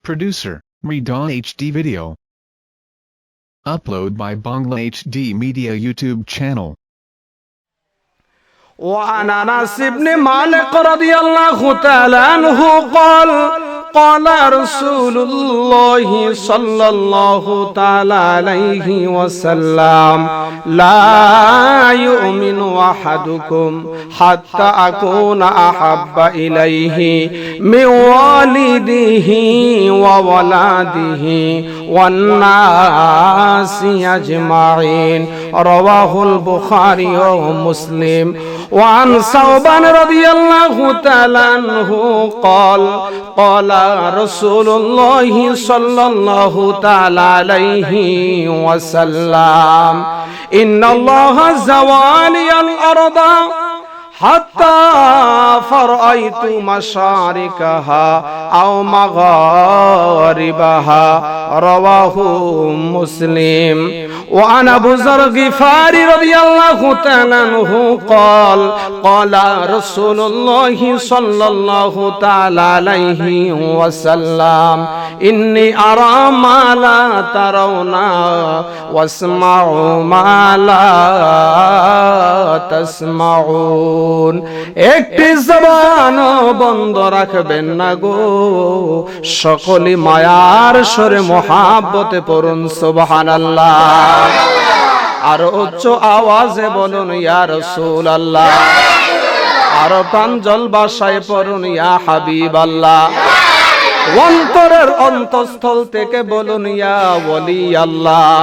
Producer, Rida HD Video. Upload by Bangla HD Media YouTube channel. وعن أنس بن مالك رضي الله تعالى عنه قال رسول الله صلى الله تعالى عليه وسلم لا يؤمن أحدكم حتى أكون أحب إليه من والده وولده والناس أجمعين رواه البخاري ومسلم. وعن ثوبان رضي الله تعالى عنه قال رسول الله صلى الله تعالى عليه وسلم إن الله زوالي الأرض حتى فرأيت مشاركها أو مغاربها رواه مسلم. وعن أبو ذر الغفاري رضي الله تعالى عنه قال رسول الله صلى الله تعالى عليه وسلم إني أرى ما لا ترون واسمع ما لا تسمعون. একটি জবান বন্ধ রাখবেন না গো, সকলে মায়ার স্বরে মহাব্বতে পড়ুন সুবহানাল্লাহ। আর উচ্চ আওয়াজে বলুন ইয়া রাসূলুল্লাহ, আর প্রাঞ্জল ভাষায় পড়ুন ইয়া হাবিবাল্লাহ। অন্তরের অন্তঃস্থল থেকে বলুন ইয়া ওলি আল্লাহ।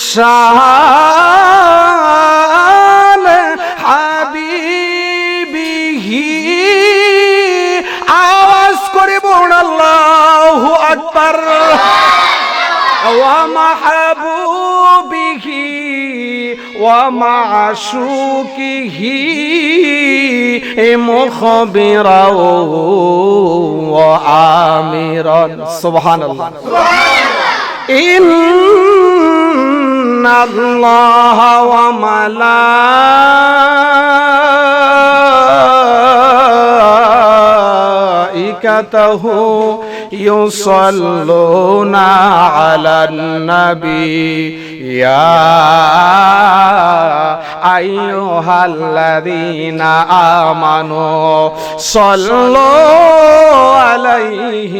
শান হাবিবিহি, আওয়াজ করে বলুন আল্লাহু আকবার। ওয়া মাহবুবিহি ওয়া মাশুকিহি মুখবিরাও ওয়া আমিরান সুবহানাল্লাহ। الله وملائكته يصلون على النبي يا أيها الذين آمنوا صلوا عليه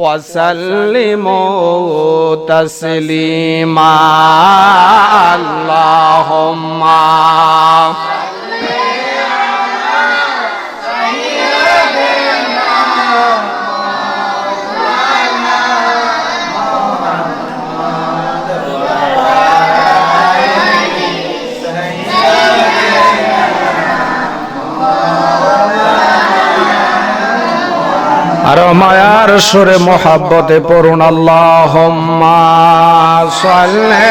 وسلموا تسليما اللهم আর মায়ার সুরে মোহাব্বতে পড়ুন আল্লাহুম্মা সাল্লি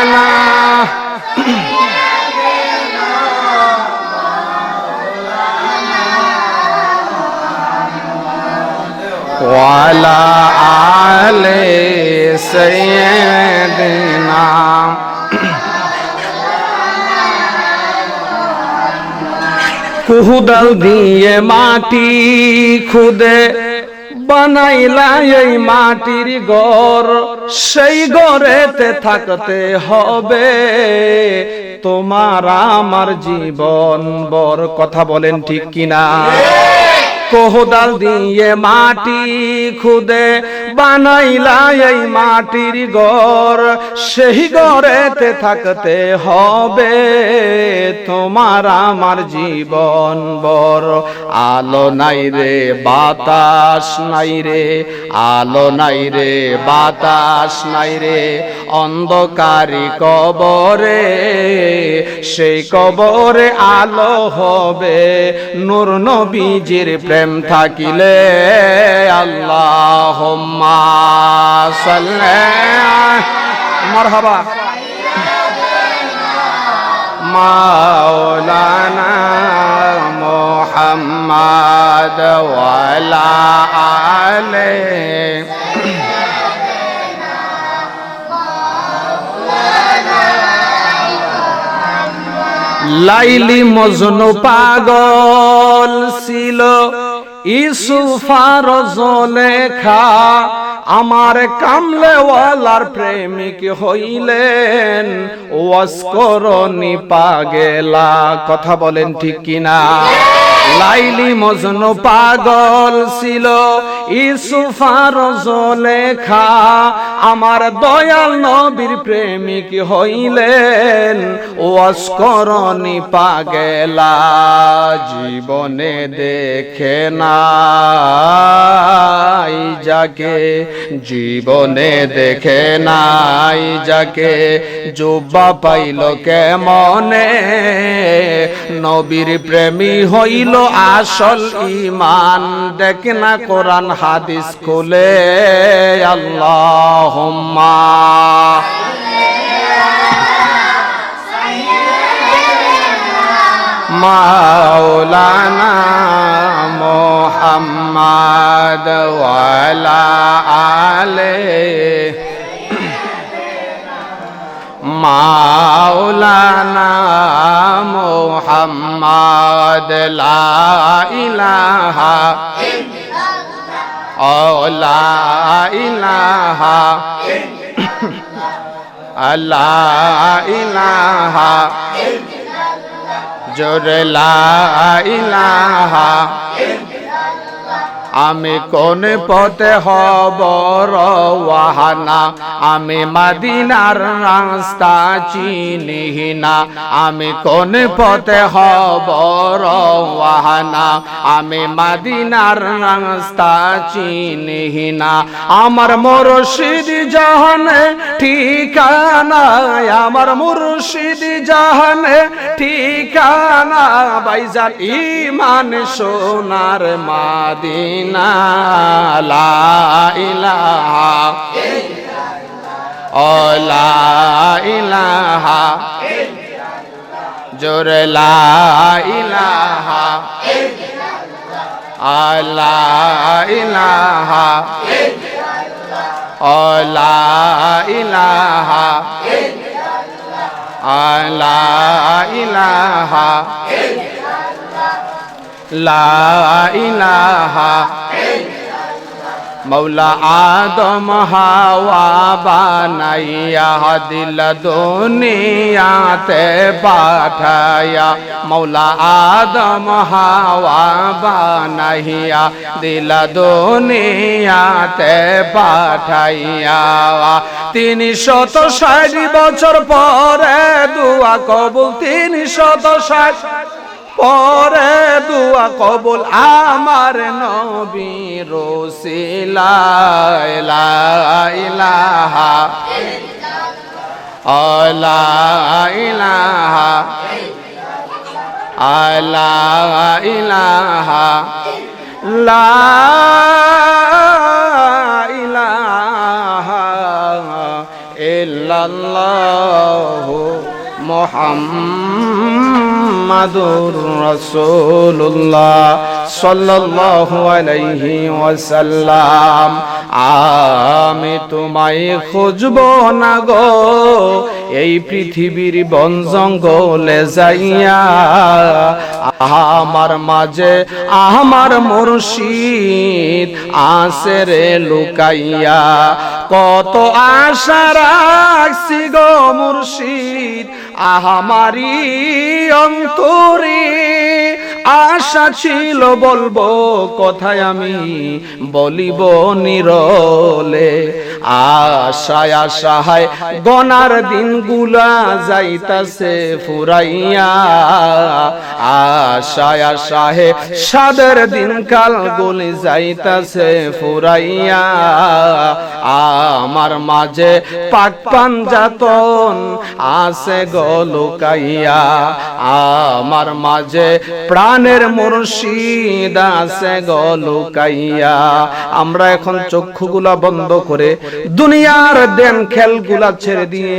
আলা ওয়া আলা আলি সাইয়্যিদিনা। কুহুদাল দিয়ে মাটি খুদে বানাইলা এই মাটির ঘর, সেই ঘরেতে থাকতে হবে তোমার আমার জীবন ভর। কথা বলেন ঠিক কিনা? কোহদাল দিয়ে মাটি খুদে বানাইলা এই মাটির ঘর, সেই ঘরেতে থাকতে হবে তোমার আমার জীবন ভর। আলো নাই রে বাতাস নাই রে, আলো নাই রে বাতাস নাই রে, অন্ধকারী কবরে, সেই কবরে আলো হবে নূর নবীজির প্রেম থাকিলে। আল্লাহুম্মা সাল্লি মারহাবা মাওলানা মুহাম্মদ ওয়া আলা আলিহি লাইলি মজনু পাগল ছিল ইউসুফার জলেখা আমার কামলেওয়ালার প্রেমিক হইলেন ওয়াসকরনি পাগেলা। কথা বলেন ঠিক কিনা? লাইলি মজনু পাগল ছিল ইউসুফার জলেখা আমার দয়াল নবীর প্রেমিক হইলেন ওয়াসকরনি পাগেলা। জীবনে দেখে নাই যাকে, জীবনে দেখে নাই যাকে, জুব্বা পাইল কেমনে, নবীর প্রেমী হইল আসল ঈমান। দেখ না কোরআন হাদিস খুলে আল্লাহুম্মা মাওলানা মুহাম্মদ ওয়া আলা আলিহি মাওলানা মুহাম্মদ লা ইলাহা ইল্লাল্লাহ লা ইলাহা লা ইলাহা জোরে লা ইলাহা। আমি কোন পথে হব রওয়ানা, আমি মদিনার রাস্তা চিনি না। আমি কোন পথে হব রওয়ানা, আমি মদিনার রাস্তা চিনি না। আমার মুর্শিদ জাহানে ঠিকানা, আমার মুর্শিদ জাহানে ঠিকানা। ভাইজান ঈমান সোনার মাদিনা। লা ইলাহা ইল্লাল্লাহ লা ইলাহা জোরে লা ইলাহা ইল্লাল্লাহ লা ইলাহা ইল্লাল্লাহ লা ইলাহা ইল্লাল্লাহ লা ইলাহা লা ইলাহা মৌলা আদম হাওয়া বানাইয়া দিল দুনিয়াতে পাঠায়া। মৌলা আদম হাওয়া বানাইয়া দিল দুনিয়াতে পাঠাইয়া। 360 বছর পরে দুয়া কবুল, 360 পরে দুয়া কবুল আমার নবীর ওসিলায়। লা ইলাহা ইল্লাল্লাহ লা ইলাহা লা ইলাহা লা ইলাহা ইল্লাল্লাহ মুহাম্মাদুর রাসূলুল্লাহ সাল্লাল্লাহু আলাইহি ওয়াসাল্লাম। আমি তোমায় খুঁজব না গো এই পৃথিবীর বন জঙ্গলে যাইয়া, আমার মাঝে আমার মুর্শিদ আছে রে লুকাইয়া। কত আশা রাখছি গো মুর্শিদ আমারি অন্তরে, আশা ছিল বলবো কথায় আমি বলিব নিরলে। আশায় আশায় গনার দিনগুলা যাইতাছে ফুরাইয়া, আশায় আশায় সাদের দিনকাল গুলি যাইতাছে ফুরাইয়া। আমার মাঝে পাক পাঞ্জাতন আছে গো লুকাইয়া, আমার মাঝে প্রাণের মুর্শিদ আছে গো লুকাইয়া। আমরা এখন চক্ষুগুলা বন্ধ করে দুনিয়ার দেন খেলগুলা ছেড়ে দিয়ে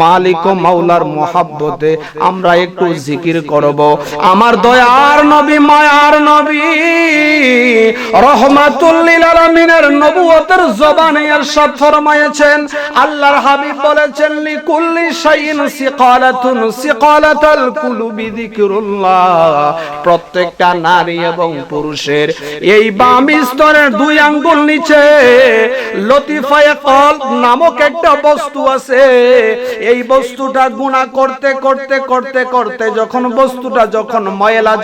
মালিক ও মাওলার মহব্বতে আমরা একটু জিকির করব। আমার দয়ার নবী, মায়ার নবী, রহমাতুল লিল আলামিনের নবুয়তের জবানে ইরশাদ ফরমায়েছেন, আল্লাহর হাবিব বলেছেন, লিকুল্লি শাইইন সিকালাতুন সিকালাতুল কুলুবি যিকরুল্লাহ। প্রত্যেকটা নারী এবং পুরুষের এই বাম স্তরের দুই আঙ্গুল নিচে লতিফায়ে কলব নামক একটা বস্তু আছে। এই বস্তুটা গুনাহ করতে করতে করতে করতে যখন ময়লা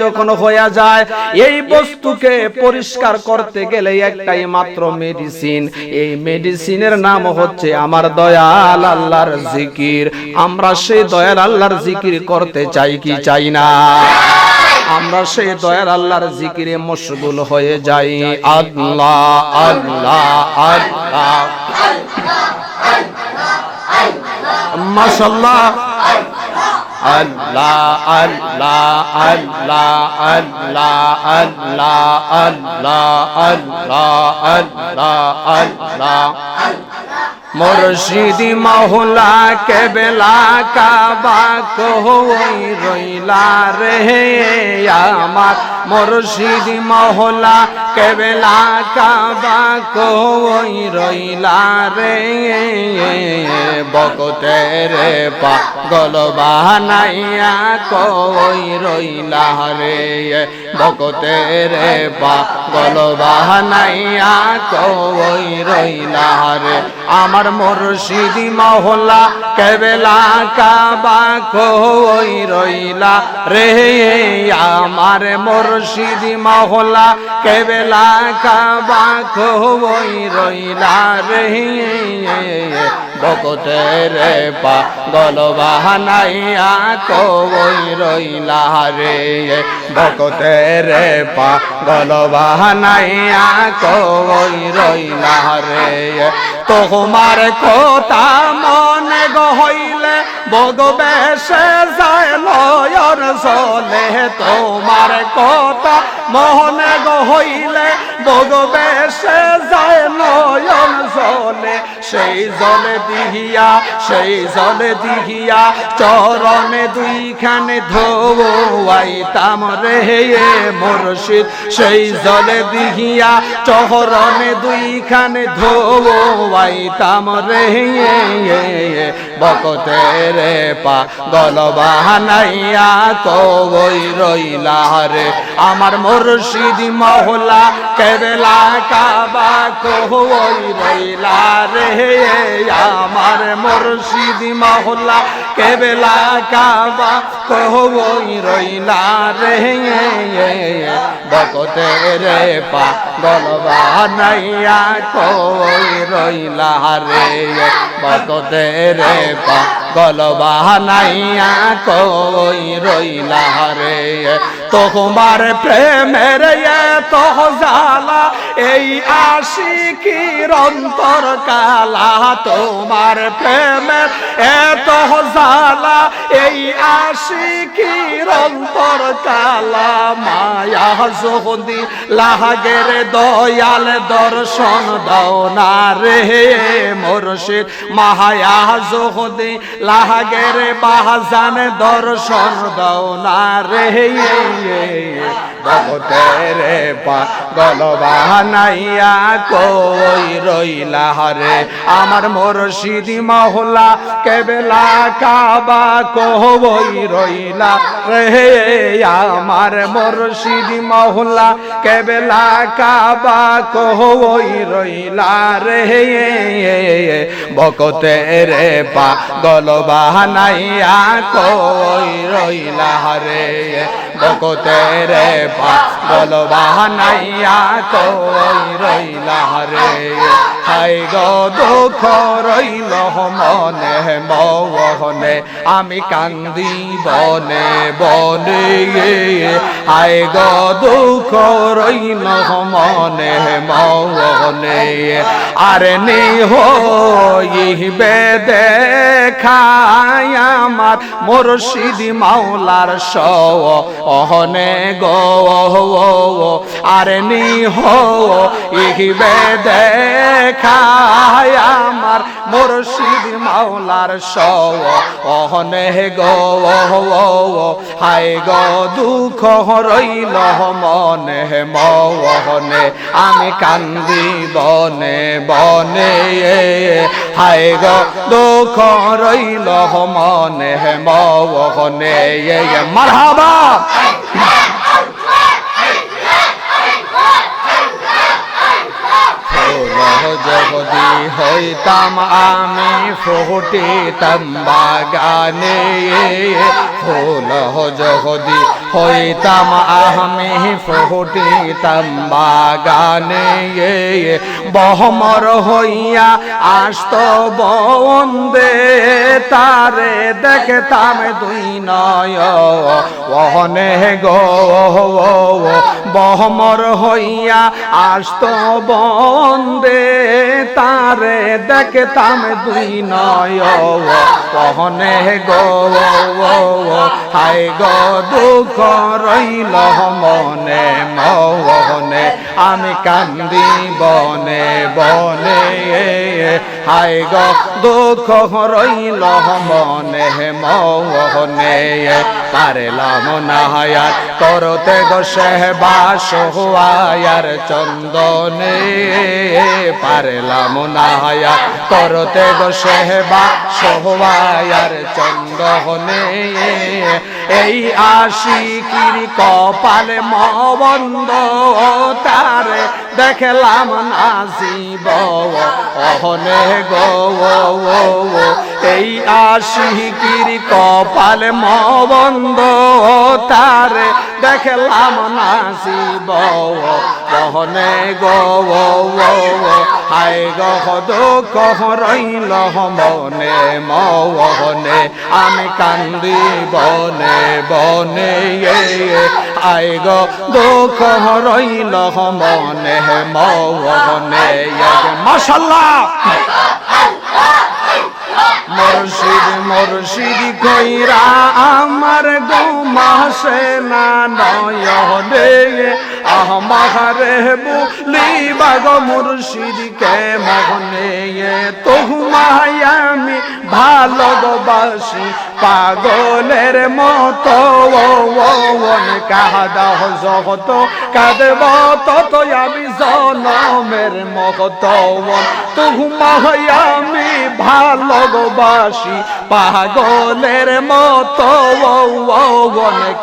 হয়ে যায়, এই বস্তুকে পরিষ্কার করতে গেলে একটাই মাত্র মেডিসিন। এই মেডিসিনের নাম হচ্ছে আমার দয়াল আল্লাহর জিকির। আমরা সেই দয়াল আল্লাহর জিকির করতে চাই কি চাই না? আমরা সেই দয়ার আল্লাহর জিকিরে মশগুল হয়ে যাই। আল্লাহ আল্লাহ আল্লাহ, মাশাআল্লাহ, আল্লাহ আল্লাহ আল্লাহ আল্লাহ আল্লাহ আল্লাহ আল্লাহ আল্লাহ আল্লাহ। মুর্শিদি মওলা কেবলা কাবা কই রইলা রে আমার, মুর্শিদি মওলা কেবলা কাবা কই রইলা রে। বকতের পাগল বানাইয়া কই রইলা রে, বকতের পাগল বানাইয়া কই রইলা রে। আমার মুর্শিদি মওলা কেবলা কাবা কই রইলা রে, আমার মুর্শিদি মওলা কেবলা কাবা কই রইলা রে। বকতের পাগল বানাইয়া কই রইলা রে, বকতের পাগল বানাইয়া কই রইলা রে। তোমার কথা মনে হইলে বগবেশে যায় নয়ন জলে, তোমার কথা মনে হইলে বগবেশে যায় নয়ন জলে। সেই জলে দিহিয়া চরণে দুইখানে ধোয়াইতাম রে মুর্শিদ। সেই জলে দিহিয়া চরণে দুইখানে ধোয়াইতাম রে। বকতের পাগল বানাইয়া কই রইলা রে, আমার মুর্শিদি মওলা কেবলা কাবা কই রইলা রে, আমার মুর্শিদি মওলা কেবলা কাবা কই রইলা রে। বকতের পাগল বানাইয়া কই রইলা রে, বকতের পাগল বানাইয়া কই রইলা রে। তোমার প্রেমের এত জ্বালা এই আশিকির অন্তর কালা, তোমার প্রেমের এত জ্বালা এই আশিকির অন্তর কালা। মায়া যদি লাগে রে দয়াল দর্শন দাও না রে মুর্শিদ, মায়া যদি লাগে রে বাজান দর্শন দাও না রে। বকতের পাগল বানাইয়া কই রইলা রে, আমার মুর্শিদি মওলা কেবলা কাবা কই রইলা রে, আমার মুর্শিদি মওলা কেবলা কাবা কই রইলা রে। বকতের পাগল বানাইয়া কই রইলা রে, বকতের পাগল বানাইয়া কই রইলা রে। হাই গো দুঃখ রইল মনে মনে, আমি কান্দি বনে বনে। হাই গো দুঃখ রইল মনে মনে, আর নে হইবে দেখায় আমার মুর্শিদি মাওলার অহনে গো আরে নি হো ইহিবে দেখায় আমার মুর্শিদ মাওলার সও অহনে গো হায় গো দুঃখ রইল মনে মহনে আমি কান্দি বনে বনে হায় গো দুঃখ রইল মনে মহনে মারহাবা যদি হইতাম আমি ফুটিতাম বাগানে ফুল যদি হইতাম আমি ফুটিতাম বাগানে বহমর হইয়া আসত বন্দে তারে দেখতাম দুই নয় ওহনে গো বহমর হইয়া আসত বন্দে তারে দেখতাম দুই নয় ওহনে গো হায় গো দুঃখ রইল মনে মনে আমি কান্দি বনে বনে হায় গো দুঃখ রইল মনে মনে পারলাম না হায়ার করতে গো সেবা সোহায়ার চন্দনে পারলাম না হায়ার করতে গো সেবা সোহায়ার চন্দনে এই আশিকির কপালে মবন্ধ তারে দেখলাম না জীব অহনে গো এই আশিকির কপালে মবন্ধ তারে দেখলাম না জীব অহনে গো হায় গো দুঃখ রইল মনে মহনে আমি কান্দি বনে বনে আয় গো দুঃখ রইল মনে মহনে মাশাআল্লাহ মুর্শিদ মুর্শিদ কইরা আমার গো মাসে না নয়নে আমারে বলি বাগ মুর্শিদ কে মগনে তোমায় আমি ভালোবাসি পাগলের মতো কাদা জগত কাঁদব তত আমি জনমের মগত তোমায় আমি ভালোবাসি পাগলের মতো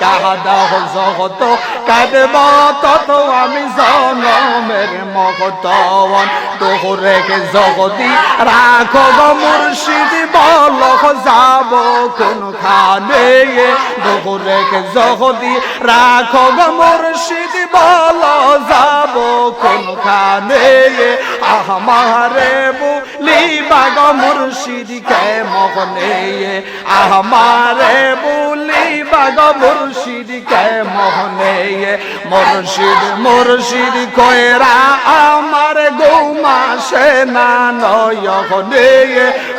কাদা জগত কাঁদব তত আমি জনমের মগত তোরে জগতি রাখো গো মুর্শিদ বল যাব কোনখানে তোরে জগতি রাখো গো মুর্শিদ বল যাব কোনখানে আমারে বলি বাগ মুর্শিদ কে মগনে আমারে বলি বাগ মুর্শিদ কে মগনে মুর্শিদ মুর্শিদ কয়রা আমার গৌমাসে না নয়নে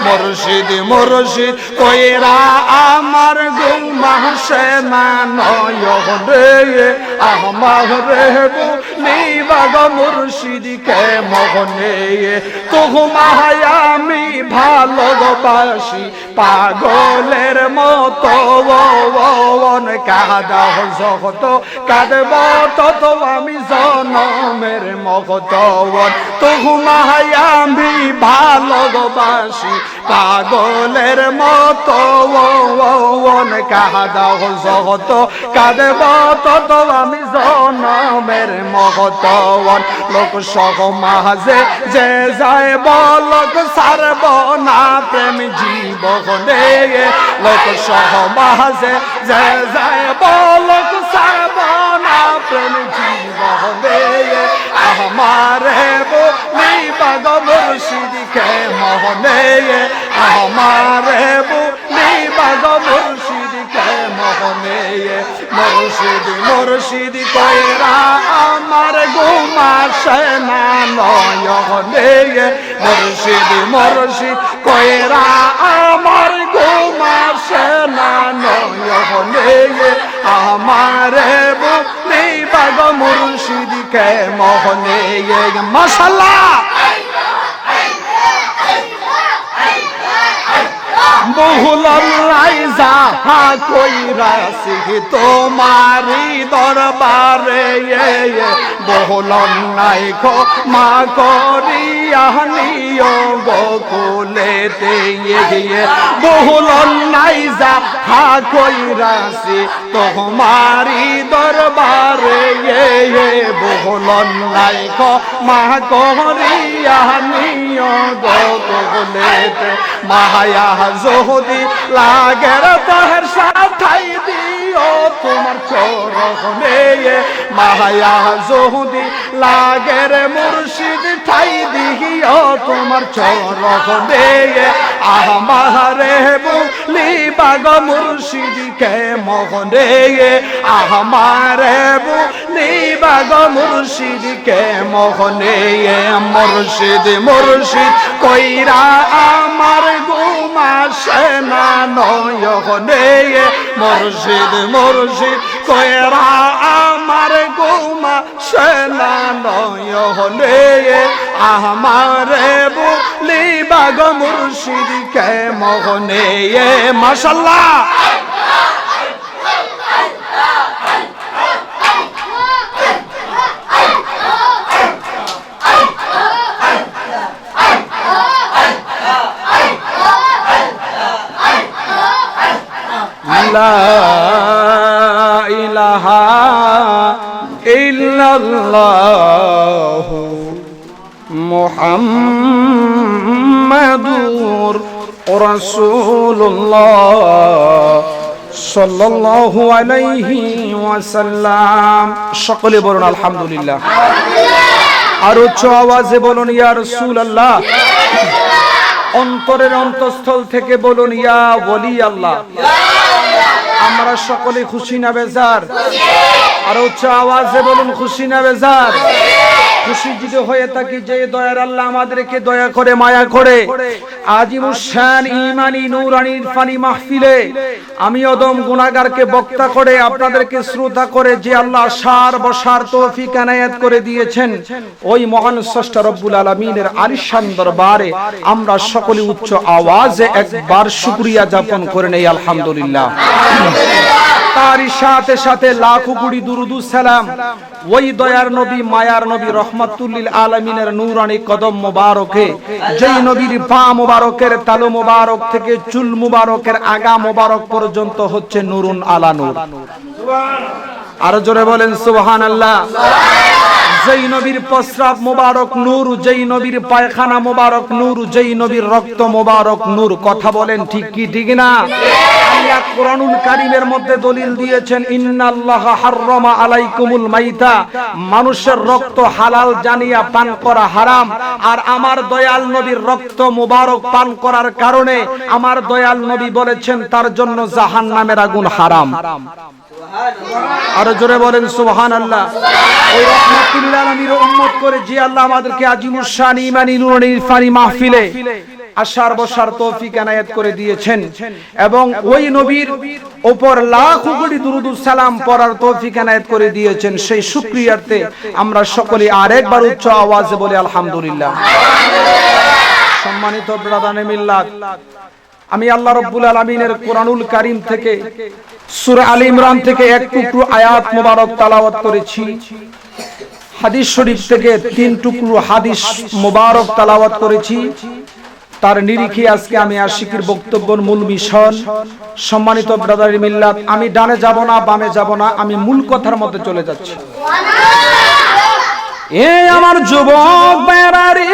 মুর্শিদ মুর্শিদ কয়রা আমার গৌমাসে না নয়নে আমারে বলি বাগ মুর্শিদ কে মগনে তোমায় আমি ভালোবাসি পাগলের মতো কাদা জগত কাঁদব তত আমি জনমের মগত তোমায় আমি ভালোবাসি পাগলের মতো কাদা জগত কাঁদব তত আমি জনমের মগত লোক সহ মাঝে যে যায় বলক সারব না প্রেম জীবনে লোক সহ মাঝে যে যায় বলক সারব না প্রেম জীবনে আমারে বলি বাগ মুর্শিদ কে মহনে আমারে বলি বাগ মুর্শিদ কে মহনে মুর্শিদ মুর্শিদ কইরা আমার ঘুম আসে না নয়নে মুর্শিদ মুর্শিদ কইরা আমার ঘুম আসে না নয়নে আমারে বুঝলি বাগ মুর্শিদ কে মোহনে মাশাআল্লাহ বহুলাই যাহা কইরাছি তোমারি দরবারে বহুলন নাই ক্ষমা করিয়া নিও গোকুলেতে বহুলন নাই যাহা কইরাছি তোমারি দরবারে বহুলন নাই ক্ষমা করিয়া নিও গোকুলেতে মায়া যদি লাগের তোহের সাথাই দিও তোমার চরণে মায়া যদি লাগের মুর্শিদ ঠাই দিও তোমার চরণে আমারে বলি বাগ মুর্শিদ কে মোহনে আমারে বলি বাগ মুর্শিদ কে মোহনে মুর্শিদ মুর্শিদ কইরা আমার ঘুম আসে না নয়নে মুর্শিদ মুর্শিদ কইরা আমার ঘুম আসে না নয়নে আমারে বলি বাগ মুর্শিদ কে মোহনে মাশাআল্লাহ লা ইলাহা ইল্লাল্লাহ মুহাম্মাদুর রাসূলুল্লাহ সাল্লাল্লাহু আলাইহি ওয়াসাল্লাম সকলে বলুন আলহামদুলিল্লাহ আর উচ্চ আওয়াজে বলুন ইয়া রাসূলুল্লাহ অন্তরের অন্তঃস্থল থেকে বলুন ইয়া ওলি আল্লাহ আমরা সকলে খুশি না বেজার আর উচ্চ আওয়াজে বলুন খুশি না বেজার খুশি যদি হয়ে থাকি যে দয়ার আল্লাহ আমাদেরকে দয়া করে মায়া করে আজিমুস শান ঈমানি নূরানি ইরফানি মাহফিলে আমি অদম গুনাহগারকে বক্তা করে আপনাদেরকে শ্রোতা করে যে আল্লাহ সার বসার তৌফিক এনায়েত করে দিয়েছেন ওই মহান স্রষ্টা রব্বুল আলামিনের আলিশান দরবারে আমরা সকলে উচ্চ আওয়াজে একবার শুকরিয়া যাপন করে নেই আলহামদুলিল্লাহ তারই সাথে সাথে লাখো কোটি দুরুদ সালাম ওই দয়ার নবী মায়ার নবী রহমাতুল লিল আলামিনের নূরানি কদম মোবারকে যেই নবীর পা মোবারকের তালু মোবারক থেকে চুল মোবারকের আগা মোবারক পর্যন্ত হচ্ছে নূরুন আলা নূর আর জোরে বলেন সুবহানাল্লাহ যেই নবীর প্রস্রাব মোবারক নূর যেই নবীর পায়খানা মোবারক নূর যেই নবীর রক্ত মোবারক নূর কথা বলেন ঠিক কি ঠিক না আল্লাহ কোরআনুল কারীমের মধ্যে দলিল দিয়েছেন ইন্নাল্লাহা হাররামা আলাইকুমুল মাইতা মানুষের রক্ত হালাল জানিয়া পান করা হারাম আর আমার দয়াল নবীর রক্ত মোবারক পান করার কারণে আমার দয়াল নবী বলেছেন তার জন্য জাহান্নামের আগুন হারাম আর জোরে বলেন সুবহানাল্লাহ ওই রহমাতুল লিল আলামিনের উম্মত করে যে আল্লাহ আমাদেরকে আজিমুস শান ঈমানি নূরানি ইরফানি মাহফিলে আশার বসার তৌফিক এনায়েত করে দিয়েছেন এবং ওই নবীর উপর লাখো কোটি দুরুদ সালাম পড়ার তৌফিক এনায়েত করে দিয়েছেন সেই শুকরিয়াতে আমরা সকলে আরেকবার উচ্চ আওয়াজে বলি আলহামদুলিল্লাহ সম্মানিত ব্রাদারে মিল্লাত আমি আল্লাহ রাব্বুল আলামিনের কোরআনুল কারীম থেকে সূরা আলে ইমরান থেকে এক টুকরো আয়াত মোবারক তেলাওয়াত করেছি হাদিস শরীফ থেকে তিন টুকরো হাদিস মোবারক তেলাওয়াত করেছি তার নিরিখে আজকে আমি আশিকির বক্তব্যের মূল মিশন সম্মানিত ব্রাদার মিল্লাত আমি ডানে যাব না বামে যাব না আমি মূল কথার মধ্যে চলে যাচ্ছি এ আমার যুবক বেরারি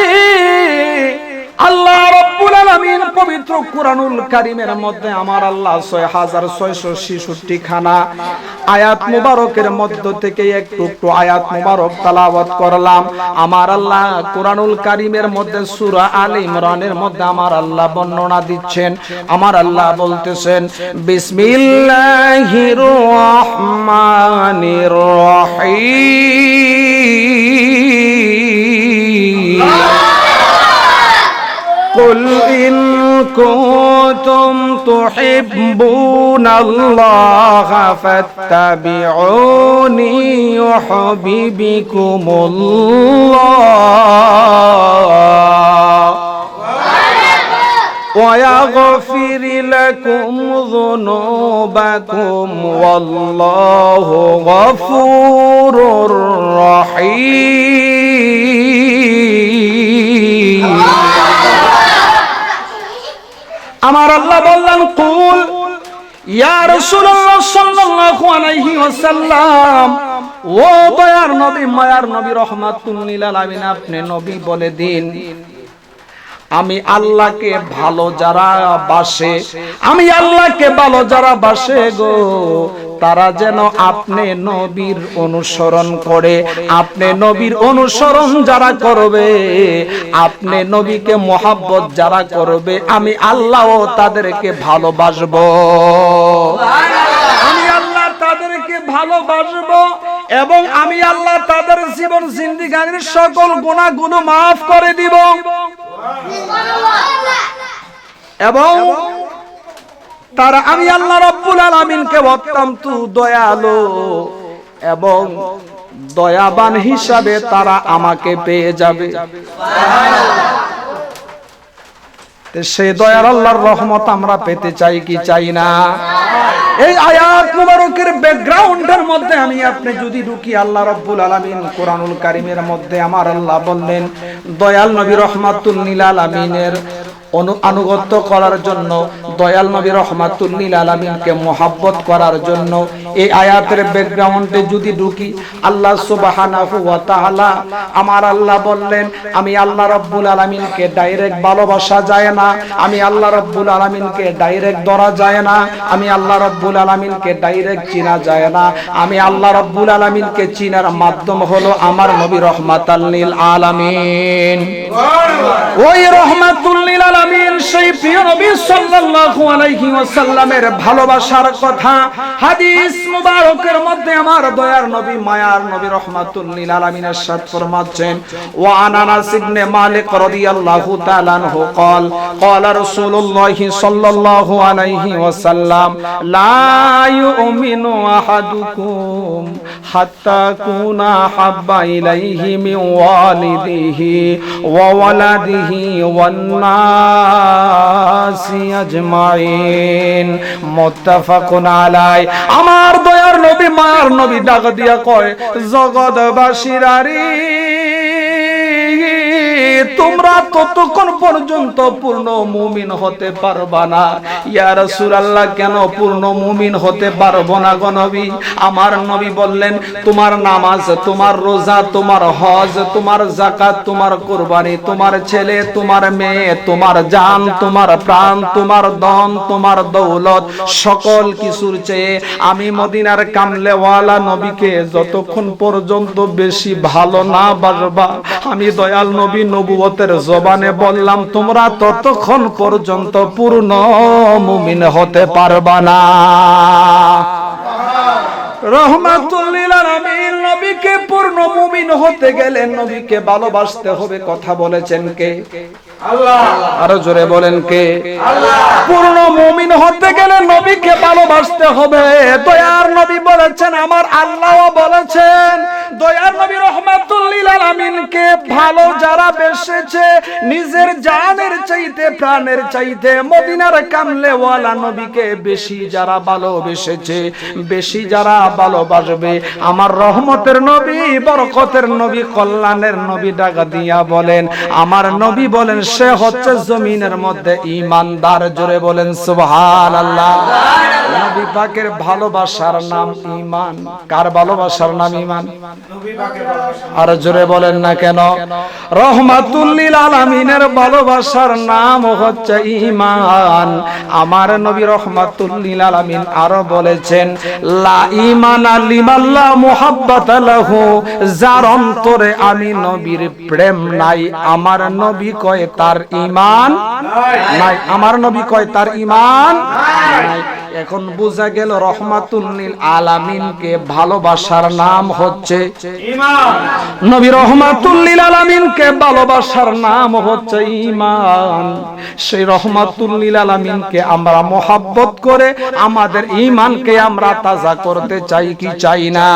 আল্লাহ রাব্বুল আলামিন পবিত্র কুরআনুল কারীমের মধ্যে আমার আল্লাহ 6666 খানা আয়াত মুবারকের মধ্য থেকে একটু একটু আয়াত মুবারক তেলাওয়াত করলাম। আমার আল্লাহ কুরআনুল কারীমের মধ্যে সূরা আলে ইমরানের মধ্যে আমার আল্লাহ বর্ণনা দিচ্ছেন। আমার আল্লাহ বলতেছেন বিসমিল্লাহির রহমানির রহিম قل إن كنتم تحبون الله فاتبعوني يحببكم الله ويغفر لكم ذنوبكم والله غفور رحيم আমার আল্লাহ বললেন কুল ইয়া রাসূলুল্লাহ সাল্লাল্লাহু আলাইহি ওয়াসাল্লাম, ও দয়ার নবী মায়ার নবী রহমাতুল লিল আলামিন, আপনি নবী বলে দিন আমি আল্লাহকে ভালো যারা বাসে, আমি আল্লাহকে ভালো যারা বাসে গো, তারা যেন আপনি নবীর অনুসরণ করে। আপনি নবীর অনুসরণ যারা করবে, আপনি নবীকে মহব্বত যারা করবে, আমি আল্লাহও তাদেরকে ভালোবাসবো। আমি আল্লাহ তাদেরকে ভালোবাসবো এবং আমি আল্লাহ তাদের জীবন জিন্দেগির সকল গুনাহগুলো মাফ করে দিব এবং তারা আমি আল্লাহ রাব্বুল আলামিনকে অত্যন্ত দয়ালু এবং দয়াবান হিসাবে তারা আমাকে পেয়ে যাবে। সেই দয়ার আল্লাহর রহমত আমরা পেতে চাই কি চাই না? এই আয়াত মুবারকের ব্যাকগ্রাউন্ডের মধ্যে আমি আপনি যদি ঢুকি, আল্লাহ রাব্বুল আলামিন কোরআনুল কারীমের মধ্যে আমার আল্লাহ বললেন দয়াল নবী রহমাতুল লিল আলামিনের আনুগত্য করার জন্য, দয়াল নবী রহমাতুল লিল আলামিনকে মহব্বত করার জন্য। এই আয়াতের ব্যাকগ্রাউন্ডে যদি ঢুকি, আল্লাহ সুবহানাহু ওয়া তাআলা আমার আল্লাহ বললেন আমি আল্লাহ রাব্বুল আলামিনকে ডাইরেক্ট ভালোবাসা যায় না, আমি আল্লাহ রাব্বুল আলামিনকে ডাইরেক্ট ধরা যায় না, আমি আল্লাহ রাব্বুল আলামিনকে ডাইরেক্ট চিনা যায় না, আমি আল্লাহ রাব্বুল আলামিনকে চিনার মাধ্যম হলো আমার নবী রহমাতুল লিল আলামিন। ওই রহমাতুল লিল আলামিন সেই প্রিয় নবী সাল্লাল্লাহু আলাইহি ওয়াসাল্লামের ভালোবাসার কথা হাদিস মুবারকের মধ্যে আমার দয়ার নবী মায়ার নবী রাহমাতুল লিল আলামিনের সাথ ফরমাচ্ছেন ওয়া আনাস ইবনে মালিক রাদিয়াল্লাহু তাআলা আনহু قال قال رسول الله صلى الله عليه وسلم لا يؤمن احدكم حتى يكون احب اليه من والده وولده والناس اجمعين متفق عليه। আমার দয়ার নবী মায়ার নবী ডাক দিয়া কয় জগৎবাসীরারে তোমরা ততক্ষণ পর্যন্ত পূর্ণ মুমিন হতে পারবা না। ইয়া রাসূলুল্লাহ কেন পূর্ণ মুমিন হতে পারবো না গো নবী? আমার নবী বললেন তোমার নামাজ, তোমার রোজা, তোমার হজ, তোমার যাকাত, তোমার কুরবানি, তোমার ছেলে, তোমার মেয়ে, তোমার জান, তোমার প্রাণ, তোমার ধন, তোমার দৌলত, সকল কিছুর চেয়ে আমি মদিনার কামলেওয়ালা নবীকে যতক্ষণ পর্যন্ত বেশি ভালো না বাসবা, আমি দয়াল নবী নবুয়তের জবানে বললাম তোমরা ততক্ষণ পর্যন্ত পূর্ণ মুমিন হতে পারবা না। রহমাতুল লিল আলামিন নবীকে পূর্ণ মুমিন হতে গেলে নবীকে ভালোবাসতে হবে। কথা বলেছেন কে? আল্লাহ। আরো জোরে বলেন কে? আল্লাহ। পূর্ণ মুমিন হতে গেলে নবীকে ভালোবাসতে হবে। দয়ার নবী বলেছেন, আমার আল্লাহও বলেছেন, দয়ার নবী রহমাতুল লিল আলামিনকে ভালো যারা বেসেছে নিজের জানের চাইতে প্রাণের চাইতে মদিনার কামলেওয়ালা নবীকে বেশি যারা ভালোবেসেছে, বেশি যারা ভালোবাসবে, আমার রহমতের নবী, বরকতের নবী, কল্যাণের নবী ডাক দিয়া বলেন, আমার নবী বলেন সে হচ্ছে জমিনের মধ্যে ঈমানদার। জোরে বলেন সুবহানাল্লাহ। নবী পাকের ভালোবাসার নাম ঈমান। কার ভালোবাসার নাম ঈমান? নবী পাকের ভালোবাসা। আর জোরে জোরে বলেন না কেন? রহমাতুল লিল আলামিনের ভালোবাসার নাম হচ্ছে ঈমান। আমার নবী রহমাতুল লিল আলামিন আরো বলেছেন, লা ঈমানা লিমান লা মুহাব্বাতা লাহু, যার অন্তরে আমি নবীর প্রেম নাই, আমার নবী কয় তার ঈমান নাই। আমার নবী কয় তার ঈমান নাই। এখন বোঝা গেল রহমাতুল লিল আলামিনকে ভালোবাসার নাম হচ্ছে ঈমান। নবী রহমাতুল লিল আলামিনকে ভালোবাসার নাম হচ্ছে ঈমান। সেই রহমাতুল লিল আলামিনকে আমরা মোহাব্বত করে আমাদের ঈমানকে আমরা তাজা করতে চাই কি চাই না?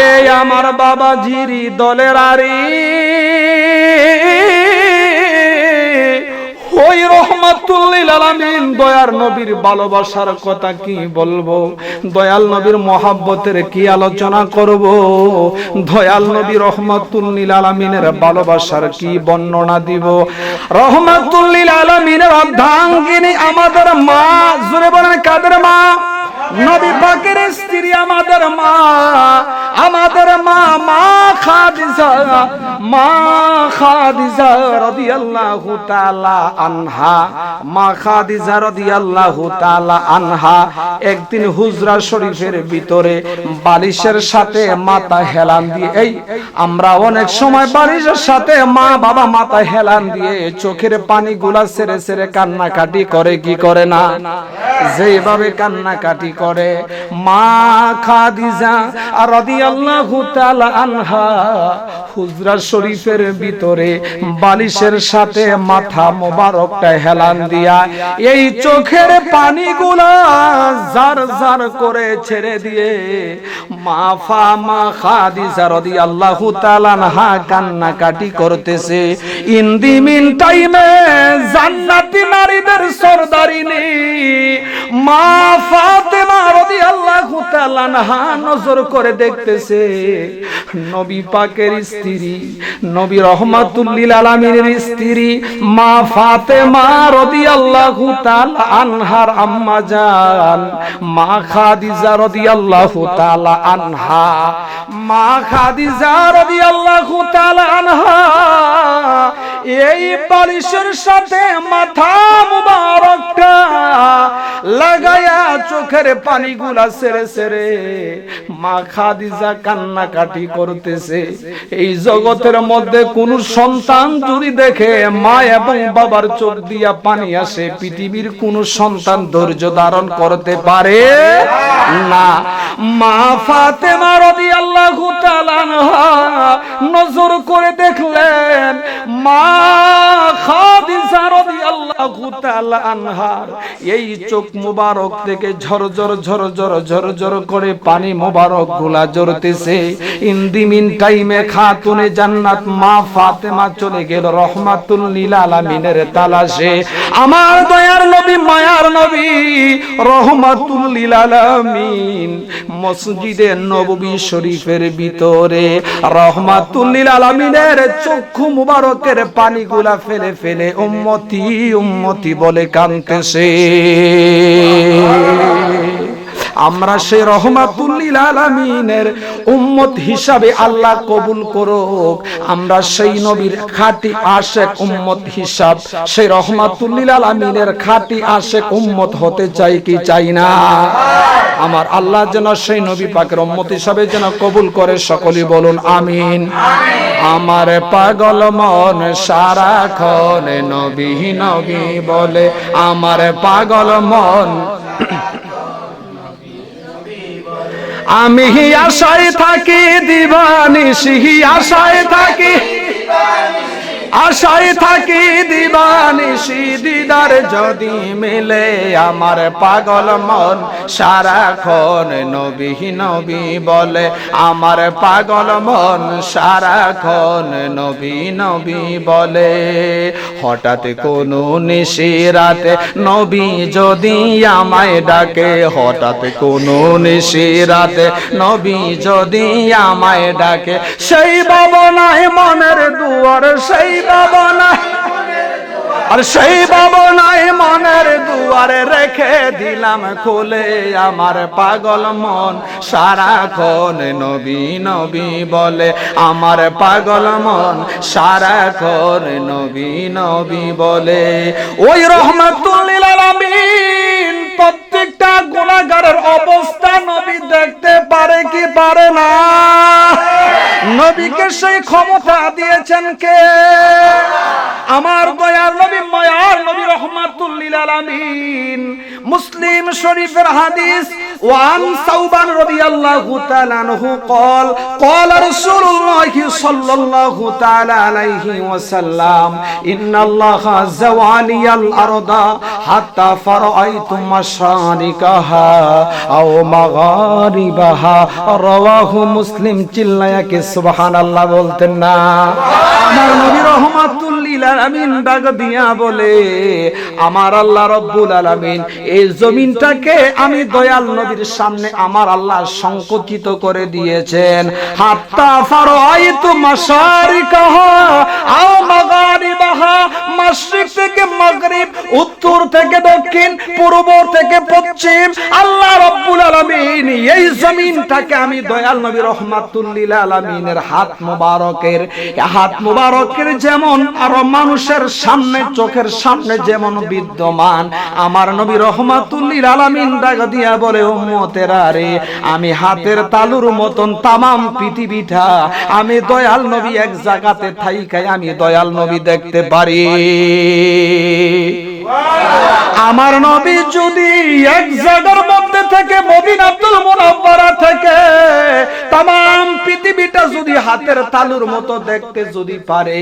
এই আমার বাবাজির দলের আরি ওই রহমাতুল লিল আলামিন দয়ার নবীর ভালোবাসার কথা কি বলবো, দয়াল নবীর মোহাব্বতের কি আলোচনা করব, দয়াল নবী রহমাতুল লিল আলামিনের ভালোবাসার কি বর্ণনা দিব? রহমাতুল লিল আলামিনের অর্ধাঙ্গিনী আমাদের মা, জোরে বলেন কাদের মা? নবী পাকের স্ত্রী আমাদের মা, আমাদের মা মা খাদিজা, মা খাদিজা রাদিয়াল্লাহু তাআলা আনহা, মা খাদিজা রাদিয়াল্লাহু তাআলা আনহা একদিন হুজরা শরীফের ভিতরে বালিশের সাথে মাথা হেলান দিয়ে, এই আমরা অনেক সময় বালিশের সাথে মা বাবা মাথা হেলান দিয়ে চোখের পানিগুলা ছেড়ে ছেড়ে কান্নাকাটি করে কি করে না? যেভাবে কান্নাকাটি করে মা খাদিজা রাদিয়াল্লাহু তাআলা আনহা হুজরা শরীফের ভিতরে বালিশের সাথে মাথা মোবারকটা হেলান দিয়া এই চোখের পানিগুলা জার জার করে ছেড়ে দিয়ে মা খাদিজা রাদিয়াল্লাহু তাআলা আনহা কান্নাকাটি করতেছে। ইন দি মিন টাইমে জান্নাতি নারীদের সরদারিনী মা ফাতেমা রাদিয়াল্লাহু তাআলা আনহা নজর করে দেখতেছে নবী পাকের স্ত্রী, নবী রহমাতুল লিল আলামিনের স্ত্রী মা ফাতেমা রাদিয়াল্লাহু তাআলা আনহার আম্মা জান মা খাদিজা রাদিয়াল্লাহু তাআলা আনহা, মা খাদিজা রাদিয়াল্লাহু তাআলা আনহা এই বালিশের সাথে মাথা মুবারকটা লাগায়া চোখের পানিগুলা ছেড়ে ছেড়ে মা খাদিজা কান্নাকাটি করতেছে। এই জগতের মধ্যে কোন সন্তান যদি দেখে মা এবং বাবার চোখ দিয়া পানি আসে, পৃথিবীর কোন সন্তান ধৈর্য ধারণ করতে পারে না। মা ফাতেমা রাদিয়াল্লাহু তাআলা আনহা নজর করে দেখলেন মা খাদিজা রাদিয়াল্লাহু তাআলা আনহার এই চোখ মুবারক থেকে ঝরঝর ঝরঝর ঝরঝর করে পানি মুবারক গুলা ঝরতেছে। ইন দি মিন টাইমে খাতুনে জান্নাত মা ফাতেমা চলে গেল রহমাতুল লিল আলামিনের তালাশে। আমার দয়ার নবী মায়ার নবী রহমাতুল লিল আলামিন মসজিদে নববী শরীফের ভিতরে রহমাতুল লিল আলামিনের চক্ষু মুবারকের পানিগুলা ফেলে ফেলে উম্মতি উম্মতি বলে কাঁদতেছে। আমরা সেই রহমাতুল লিল আলামিনের উম্মত হিসাবে আল্লাহ কবুল করুক। আমরা সেই নবীর খাঁটি আশেক উম্মত হিসাব, সেই রহমাতুল লিল আলামিনের খাঁটি আশেক উম্মত হতে চাই কি চাই না? আমার আল্লাহ যেন সেই নবী পাকের উম্মত হিসাবে যেন কবুল করে, সকলেই বলুন আমিন। আমার পাগল মন সারাক্ষণ নবী নবী বলে, আমার পাগল মন আমি আশায় থাকি দিবানিশি, আশায় থাকি আশায় থাকি দিবানিশি, দিদার যদি মিলে আমার পাগল মন সারাক্ষণ নবী নবী বলে, আমার পাগল মন সারাক্ষণ নবী নবী বলে। হঠাৎ কোনো নিশিরাতে নবী যদি আমায় ডাকে, হঠাৎ কোনো নিশিরাতে নবী যদি আমায় ডাকে, সেই ভাবনায় মনের দুয়ার, সেই ভাবনায় আর সেই ভাবনায় মনের দুয়ারে রেখে দিলাম খুলে আমার পাগল মন সারাক্ষণ নবী নবী বলে আমার পাগল মন সারাক্ষণ নবী নবী বলে ওই রহমাতুল লিল আলামিন প্রত্যেকটা গুনাহগারের অবস্থা নবী দেখতে পারে কি পারে না নবীকে সেই ক্ষমতা দিয়েছেন কে আমার দয়ার নবী মায়ার নবী রহমাতুল লিল আলামিন মুসলিম শরীফের হাদিস ওয়ান সাউবান রাদিয়াল্লাহু তাআলা আনহু قال قال رسول الله صلى الله تعالى عليه وسلم ان الله زوالي الارض حتى فرأيت مشارقها او مغاربها رواه مسلم চিল্লায়া কে সুবহানাল্লাহ বলতেন না আমার নবী রহমাতুল লিল আলামিন ডাক দিয়া বলে আমার আল্লাহ রব্বুল আলামিন এই জমিনটাকে আমি দয়াল নবীর সামনে আমার আল্লাহ সংকুচিত করে দিয়েছেন হাত্তা ফারাইতু মাশারিকাহা আও মাগারিবাহা মাশরিক থেকে মাগরিব উত্তর থেকে দক্ষিণ পূর্ব থেকে পশ্চিম আল্লাহ রব্বুল আলামিন এই জমিনটাকে আমি দয়াল নবী রহমাতুল লিল আলামিনের হাত মুবারকের যেমন আর মানুষের সামনে চোখের সামনে যেমন বিদ্যমান আমার নবী রহমাতুল লিল আলামিন ডাক দিয়া বলে উম্মতেরা রে আমি হাতের তালুর মতন তামাম পৃথিবীটা আমি দয়াল নবী এক জায়গাতে থাইকাই আমি দয়াল নবী দেখতে পারি আমার নবী যদি এক জায়গার মধ্যে থেকে মদিনাতুল মুনাওয়ারা থেকে तमाम পৃথিবীটা যদি হাতের তালুর মতো দেখতে যদি পারে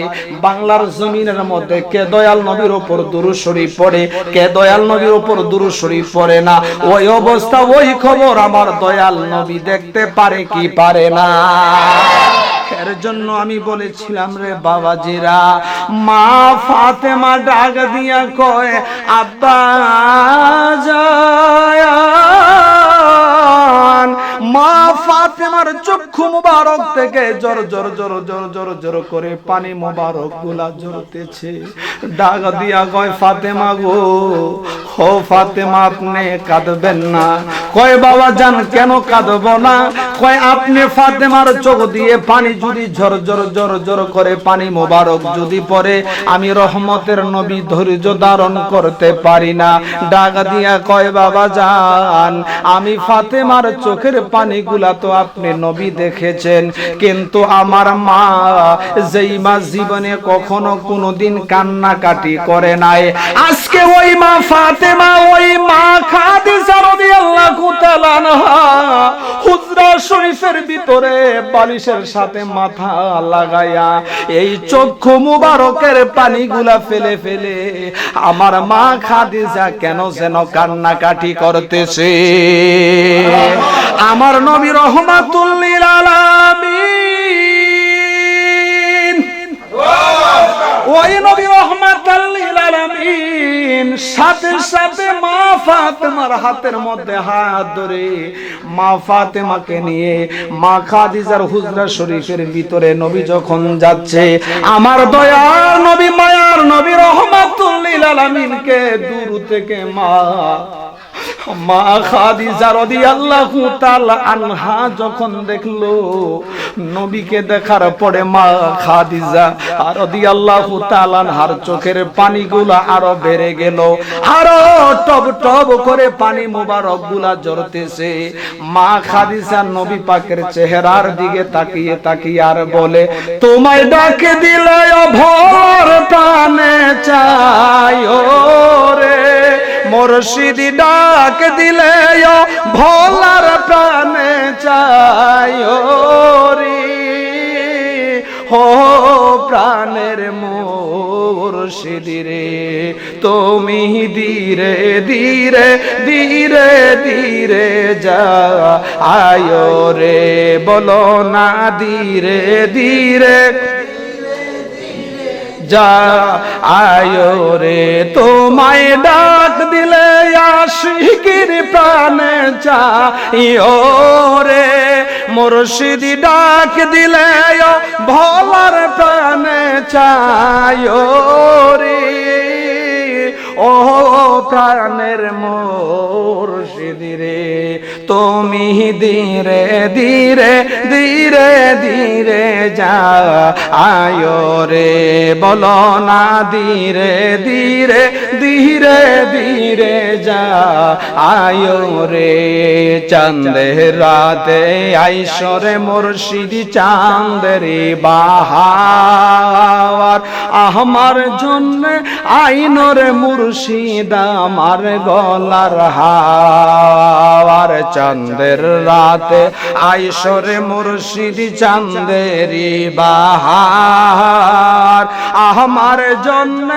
বাংলার জমিনের মধ্যে কে দয়াল নবীর উপর দুরূদ শরীফ পড়ে কে দয়াল নবীর উপর দুরূদ শরীফ পড়ে না ওই অবস্থা ওই খবর আমার দয়াল নবী দেখতে পারে কি পারে না এর জন্য আমি বলেছিলাম রে বাবাজিরা মা ফাতেমা ডাক দিয়া কয় আব্বা জান মা ফাতেমার চক্ষু মুবারক থেকে জোর জোর জোর জোর জোর জোর করে পানি মুবারক গুলা ঝরতেছে ডাক দিয়া কয় ফাতেমা গো ও ফাতেমা আপনি কাঁদবেন না কয় বাবা জান কেন কাঁদব না কয় আপনি ফাতেমার চোখ দিয়ে পানি যদি ঝর ঝর ঝর ঝর করে পানি মোবারক যদি পড়ে আমি রহমতের নবী ধৈর্য ধারণ করতে পারি না ডাক দিয়া কয় বাবা জান আমি ফাতেমার চোখের পানিগুলা তো আপনি নবী দেখেছেন কিন্তু আমার মা যেই মা জীবনে কখনো কোনোদিন কান্নাকাটি করে নাই আজকে ওই মা ফাতেমা ওই মা খাদিজা রাদিয়াল্লাহু তাআলা আনহা হুজরা শরীফের ভিতরে বালিশের সাথে মাথা লাগায়া এই চক্ষু মুবারকের পানিগুলা ফেলে ফেলে আমার মা খাদিজা কেন যেন কান্নাকাটি করতেছে আমার নবী রহমাতুল লিল আলামিন ওই নবী রহমাতুল লিল আলামিন সাথে সাথে মা ফাতেমার হাতের মধ্যে হাত ধরে মা ফাতেমাকে নিয়ে মা খাদিজার হুজরা শরীফের ভিতরে নবী যখন যাচ্ছে আমার দয়ার নবী মায়ার নবী রহমাতুল লিল আলামিনকে দূর থেকে মা খাদিজা রাদিয়াল্লাহু তাআলা আনহা যখন দেখলো নবীকে দেখার পরে মা খাদিজা রাদিয়াল্লাহু তাআলা আনহার চোখের পানিগুলো আরো বেড়ে গেল আরো টব টব করে পানি মোবারক গুলা ঝরতেছে মা খাদিজা নবী পাকের চেহারার দিকে তাকিয়ে তাকিয়ে আর বলে তোমায় ডাকে দিলে ভোর প্রাণে চাই রে মুর্শিদি ডাক দিলে ভোলার প্রাণে চাই রে হো প্রাণের মুর্শিদি রে তুমি ধীরে ধীরে ধীরে ধীরে যা আয়ো রে বলো না ধীরে ধীরে যা আয়ো রে তোমায় ডাক দিলে আশিকির প্রাণে চাইও রে মুর্শিদি ডাক দিলে ভোলার প্রাণে চাইও রে ও প্রাণের মুর্শিদ রে তুমি ধীরে ধীরে ধীরে ধীরে যা আয়ো রে বলো না ধীরে ধীরে ধীরে ধীরে যা আয়ো রে চাঁদের রাতে আইসরে মুর্শিদ চাঁদের বাহার আমার জন্য আইনর মুর্শিদ আমার গলার হার চাঁদের রাতে আইসরে মুর্শিদ চাঁদের বাহার আমার জন্য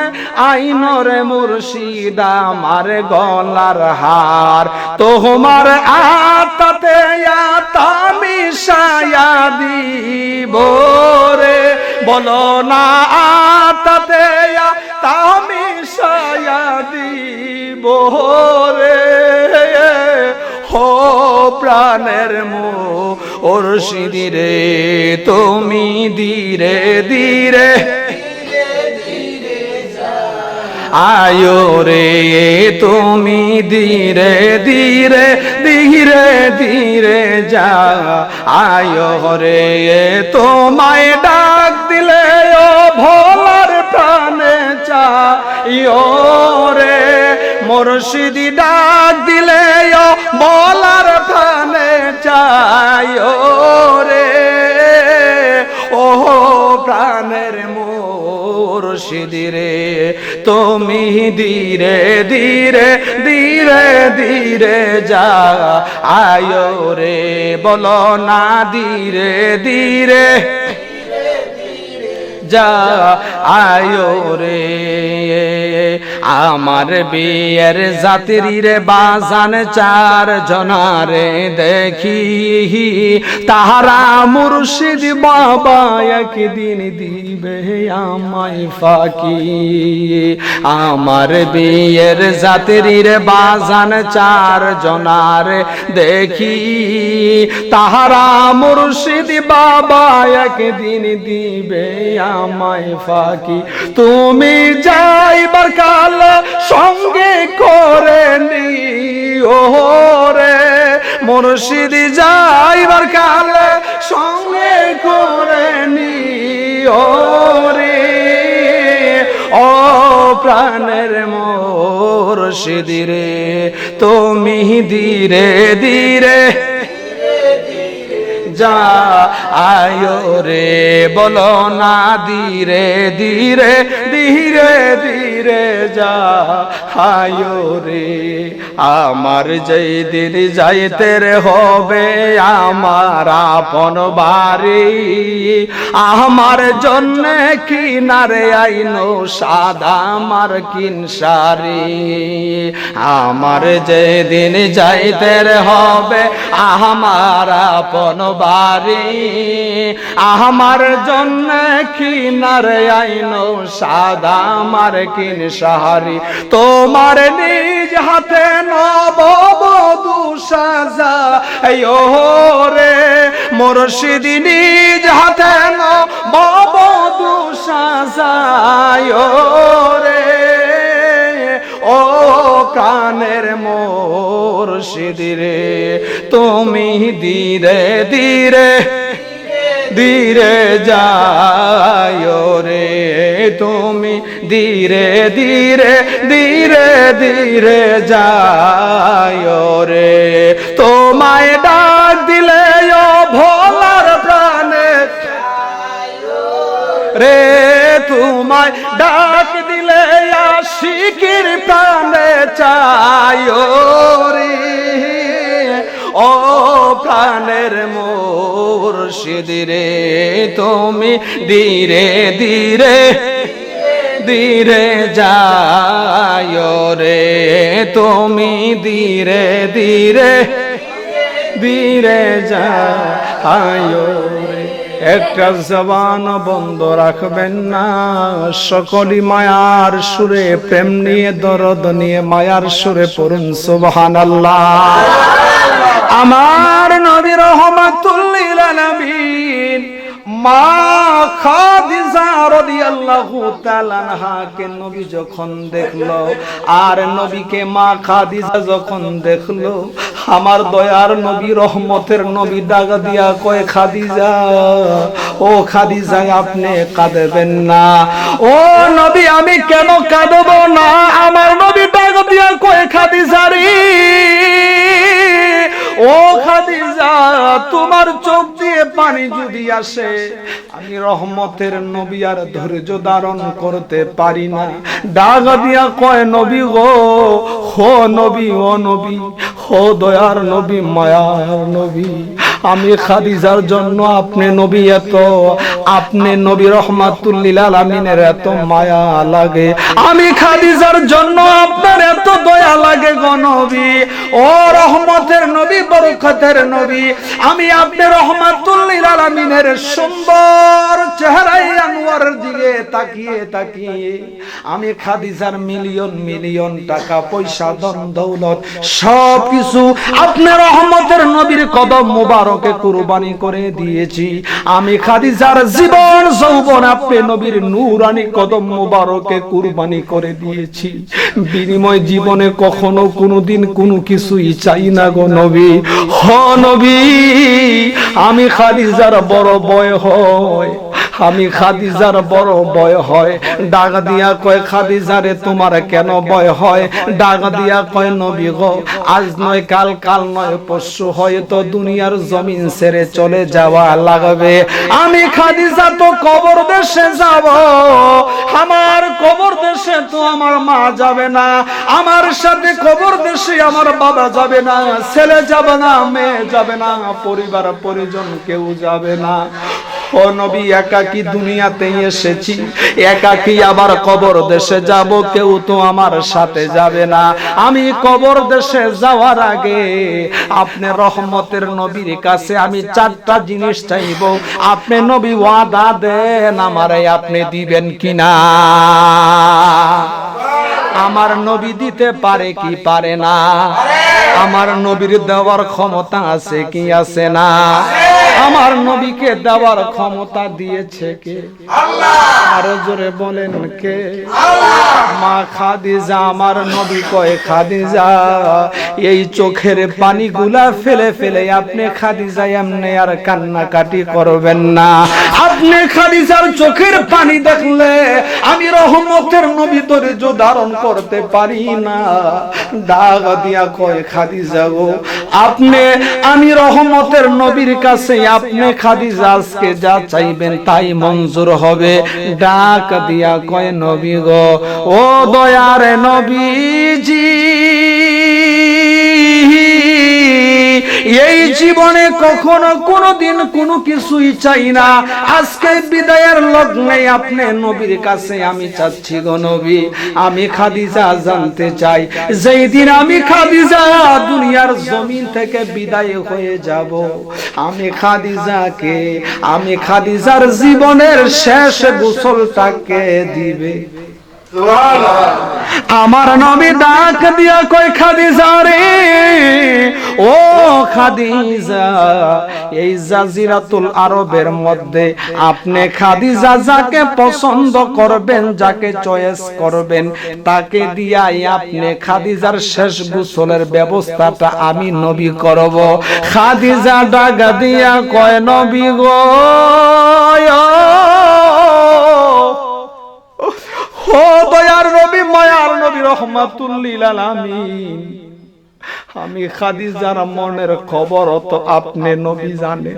আইনর মুর্শিদ আমার গলার হার তোমার আতাতে আতা মিশায়া দিব রে বলো না আতাতে আতা মিশায়া দিব রে হো প্রাণের মুর্শিদ রে তুমি ধীরে ধীরে আয়ো রে তুমি ধীরে ধীরে ধীরে ধীরে যা আয়ো রে তোমায় ডাক দিলে ও ভোলার প্রাণে চাইও রে মুর্শিদ মুর্শিদি ডাক দিলে বলার প্রাণে চাইও রে ও প্রাণের মুর্শিদি রে তুমি ধীরে ধীরে ধীরে ধীরে যা আয়ো রে বলো না ধীরে ধীরে যা আয়ো রে আমার বিয়ের জাতির বাজান চার জনারে দেখি তাহারা মুর্শিদ বাবা একদিন দিবে আমায় ফাঁকি আমার বিয়ের জাতির বাজান চার জনারে দেখি তাহারা মুর্শিদ বাবা একদিন দিবে আমায় ফাঁকি তুমি যাইবার কাল সঙ্গে করে নিও রে মুর্শিদ যাইবার কাল সঙ্গে করে নিও রে ও প্রাণের মুর্শিদ রে তুমি ধীরে ধীরে যা আয়ো রে বলো না ধীরে ধীরে ধীরে ধীরে যা আয়ো রে আমার যেই দিন যাইতে হবে আমার আপন বাড়ি আমার জন্য কিনারে আইনো সাদা আমার কিন শাড়ি আমার যেদিন যাইতে হবে আমার আপন বাড়ি আমার জন্য কিনারে আইনো সাদা আমার কিন শাড়ি তোমার নিজ হাতে নববধূ সাজাইও রে মুর্শিদ নিজ হাতে নববধূ সাজাইও রে ও প্রাণের মুর্শিদ রে তুমি ধীরে ধীরে ধীরে যাইও রে তুমি ধীরে ধীরে ধীরে ধীরে যাইও রে তোমায় ডাক দিলে ও ভোলার প্রাণে রে তোমায় ডাক দিলে আশিকির প্রাণে চাইও রে ও প্রাণের মুর্শিদ রে তুমি ধীরে ধীরে ধীরে যাইও রে তুমি ধীরে ধীরে ধীরে যাইও রে একটা জবান বন্ধ রাখবেন না সকলি মায়ার সুরে প্রেম নিয়ে দরদ নিয়ে মায়ার সুরে পড়ুন সুবহানাল্লাহ আমার নবী রহমাতুল লিল আলামিন মা খাদিজা রাদিয়াল্লাহু তাআলা আনহাকে নবী যখন দেখলো, আর নবীকে মা খাদিজা যখন দেখলো, আমার দয়ার নবী রহমতের নবী ডাক দিয়া কয়, খাদিজা, ও খাদিজা, আপনি কাঁদবেন না। ও নবী, আমি কেন কাঁদব না? আমার নবী ডাক দিয়া কয়, খাদিজা রে, ও খাদিজা, তোমার চোখ দিয়ে পানি যদি আসে, আমি রহমতের নবী আর ধৈর্য ধারণ করতে পারি না। ডাক দিয়া কয়, নবী গো, হো নবী, ও নবী, হো দয়ার নবী, মায়ার নবী, আমি খাদিজার জন্য আপনি নবী, আপনি নবী রহমাতুল লিল আলামিনের এত মায়া লাগে, আমি খাদিজার জন্য আপনার এত দয়া লাগে গো নবী। ও রহমতের নবী, বরকতের নবী, আমি আপনি রহমাতুল লিল আলামিনের সুন্দর চেহারায় আনোয়ারের দিকে তাকিয়ে তাকিয়ে আমি খাদিজার মিলিয়ন মিলিয়ন টাকা পয়সা ধন দৌলত সব কিছু আপনার রহমতের নবীর কদম মোবারকে কুরবানি করে দিয়েছি। আমি খাদিজার জীবন যৌবন আপনি নবীর নূরানি কদম মোবারকে কুরবানি করে দিয়েছি। বিনিময় জীবনে কখনো কোনোদিন কোনো কিছুই চাই না গো নবী। হ নবী, আমি খাদিজার বড় ভয় হয়, আমি খাদিজার বড় ভয় হয়। ডাক দিয়া কয়, খাদিজারে, তোমার কেন ভয় হয়? ডাক দিয়া কয়, নবী গো, আজ নয় কাল, কাল নয় পরশু হয়তো দুনিয়ার জমিন ছেড়ে চলে যাওয়া লাগবে। আমি খাদিজা তো কবর দেশে যাব, আমার কবর দেশে তো আমার মা যাবে না, আমার সাথে কবর দেশে আমার বাবা যাবে না, ছেলে যাবে না, মেয়ে যাবে না, পরিবার পরিজন কেউ যাবে না। ও নবী, একাকী দুনিয়াতে এসেছি, একাকী আবার কবর দেশে যাব, কেউ তো আমার সাথে যাবে না। আমি কবর দেশে যাওয়ার আগে আপনি রহমতের নবীর কাছে আমি চারটা জিনিস চাইব, আপনি নবী ওয়াদা দেন আমারে আপনি দিবেন কিনা। আমার নবী দিতে পারে কি পারে না? আমার নবীর দেওয়ার ক্ষমতা আছে কি আছে না? আমার নবীকে দেওয়ার ক্ষমতা দিয়েছে কে? আল্লাহ। আরো জোরে বলেন কে? আল্লাহ। মা খাদিজা, আমার নবী কয়, খাদিজা, এই চোখের পানিগুলা ফেলে ফেলে আপনি খাদিজা এমনি আর কান্নাকাটি করবেন না। আপনি খাদিজার চোখের পানি দেখলে আমি রহমতের নবী ধৈর্য ধারণ করতে পারি না। ডাক দিয়া কয়, খাদিজা গো, আপনি, আমি রহমতের নবীর কাছে আপনি খাদিজা আজকে যা চাইবেন তাই মঞ্জুর হবে। ডাক দিয়া কয়, নবী গো, ও দয়ার নবীজি, এই জীবনে কখনো কোনোদিন কোনো কিছুই চাই না, আজকে বিদায়ের লগ্নে আপনি নবীর কাছে আমি চাচ্ছি গো নবী, আমি খাদিজা জানতে চাই, যেই দিন আমি খাদিজা দুনিয়ার জমিন থেকে বিদায় হয়ে যাব, আমি খাদিজাকে, আমি খাদিজার জীবনের শেষ গোসলটাকে দিবে। আমার নবী ডাক দিয়া কয়, খাদিজা রে, ও খাদিজা, এই জাজিরাতুল আরবের মধ্যে আপনি খাদিজা যাকে পছন্দ করবেন, যাকে চয়েস করবেন, তাকে দিয়াই আপনি খাদিজার শেষ গোসলের ব্যবস্থাটা আমি নবী করব। খাদিজা ডাক দিয়া কয়, নবী গো, ও দয়ার নবী, মায়ার নবী, রহমাতুল লিল আলামিন, আমি খাদিজার মনের খবর তো আপনি নবী জানেন,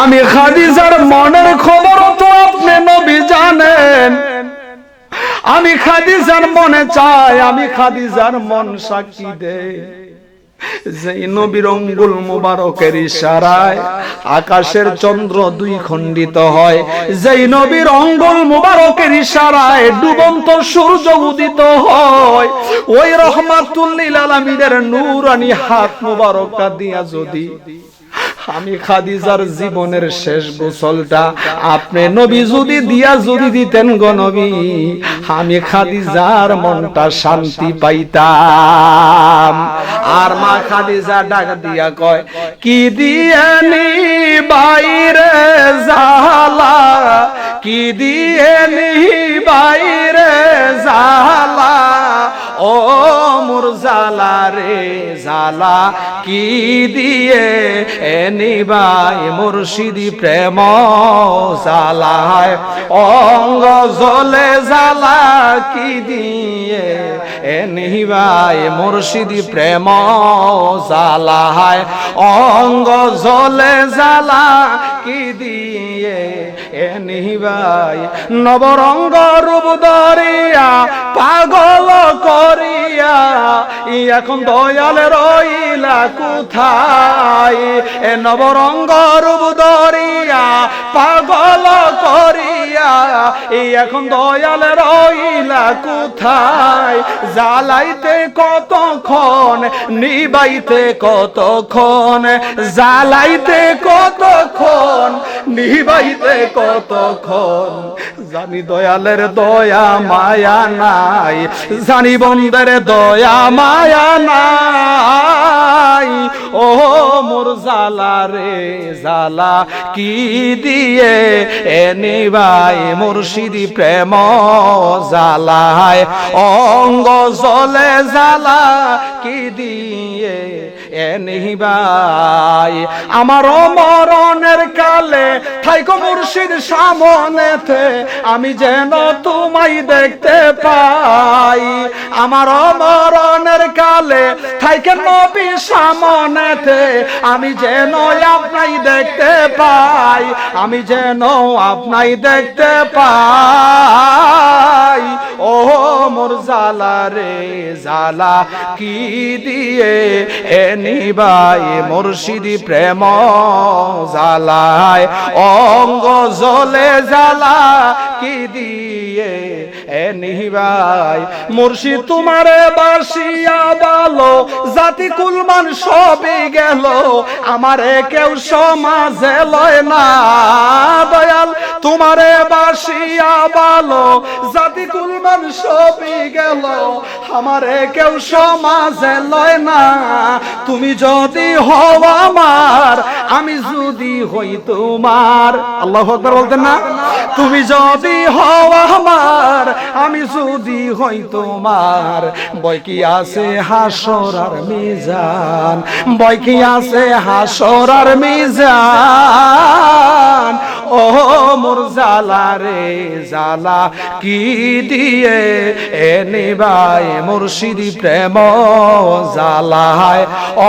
আমি খাদিজার মনের খবর তো আপনি নবী জানেন। আমি খাদিজার মনে চাই, আমি খাদিজার মন সাক্ষী দে, যেই নবীর অঙ্গুল মুবারকের ইশারায় আকাশের চন্দ্র দুই খণ্ডিত হয়, যেই নবীর অঙ্গুল মুবারকের ইশারায় ডুবন্ত সূর্য উদিত হয়, ওই রহমাতুল লিল আলামিনের নূরানি হাত মুবারকটা দিয়া যদি আমি খাদিজার জীবনের শেষ গোসলটা আপনি নবী যদি দিতেন গো নবী, আমি খাদিজার মনটা শান্তি পাইতাম। আর মা খাদিজা ডাক দিয়া কয়, কি দিয়ে নি বাইরে জালা, কি দিয়ে নি বাইরে জালা, ও মোর জালা রে জালা, কি দিয়ে নিবাই মুর্শিদি প্রেম জালায়, অঙ্গ জলে জালা, কি দিয়ে নিবাই মুর্শিদি প্রেম জালায়, অঙ্গ জলে জালা, কি দিয়ে নিবাই। নবরঙ্গ রূপ ধরিয়া পাগল করিয়া এখন দয়াল রইলা কোথায়, এ নবরঙ্গ রূপ ধরিয়া পাগল করিয়া এখন দয়াল রইলা কোথায়, জ্বালাইতে কতক্ষণ নিবাইতে কতক্ষণ, জ্বালাইতে কতক্ষণ নিবাইতে কতক্ষণ, জানি দয়ালের দয়া মায়া নাই, জানি বন্ধের দয়া মায়া নাই, ও মোর জালা রে জালা, কি দিয়ে নিবাই মুর্শিদি প্রেম জালায়, অঙ্গ জলে জালা, কি দিয়ে নিবাই। আমার মরণের কালে থাইকো মুর্শিদ সামনেতে, আমি যেন তোমায় দেখতে পাই, আমার মরণের কালে থাইকে নবী সামনেতে, আমি যেন আপনাই দেখতে পাই, আমি যেন আপনাই দেখতে পাই, ও মোর জালা রে জালা, কি দিয়ে নিবাই মুর্শিদি প্রেম জালায়, অঙ্গ জলে জালা, কি দিয়ে নিবাই। মুর্শিদ তোমারে বাসিয়া বলো, জাতি কুলমান সবই গেল, আমারে কেউ সমাজে লয় না, দয়াল তোমারে বাসিয়া বলো, জাতি কুলমান সবই গেল, আমারে কেউ সমাজে লয় না, তুমি যদি হও আমার, আমি যদি হই তোমার, আল্লাহু আকবার বলতেন না, তুমি যদি হও আমার, আমি যদি হই তোমার, বই কি আছে হাসর আর মিজান, বই কি আছে হাসর আর মিজান, ও মোর জালা রে জালা, কি দিয়ে নিবাই মুর্শিদি প্রেম জালায়,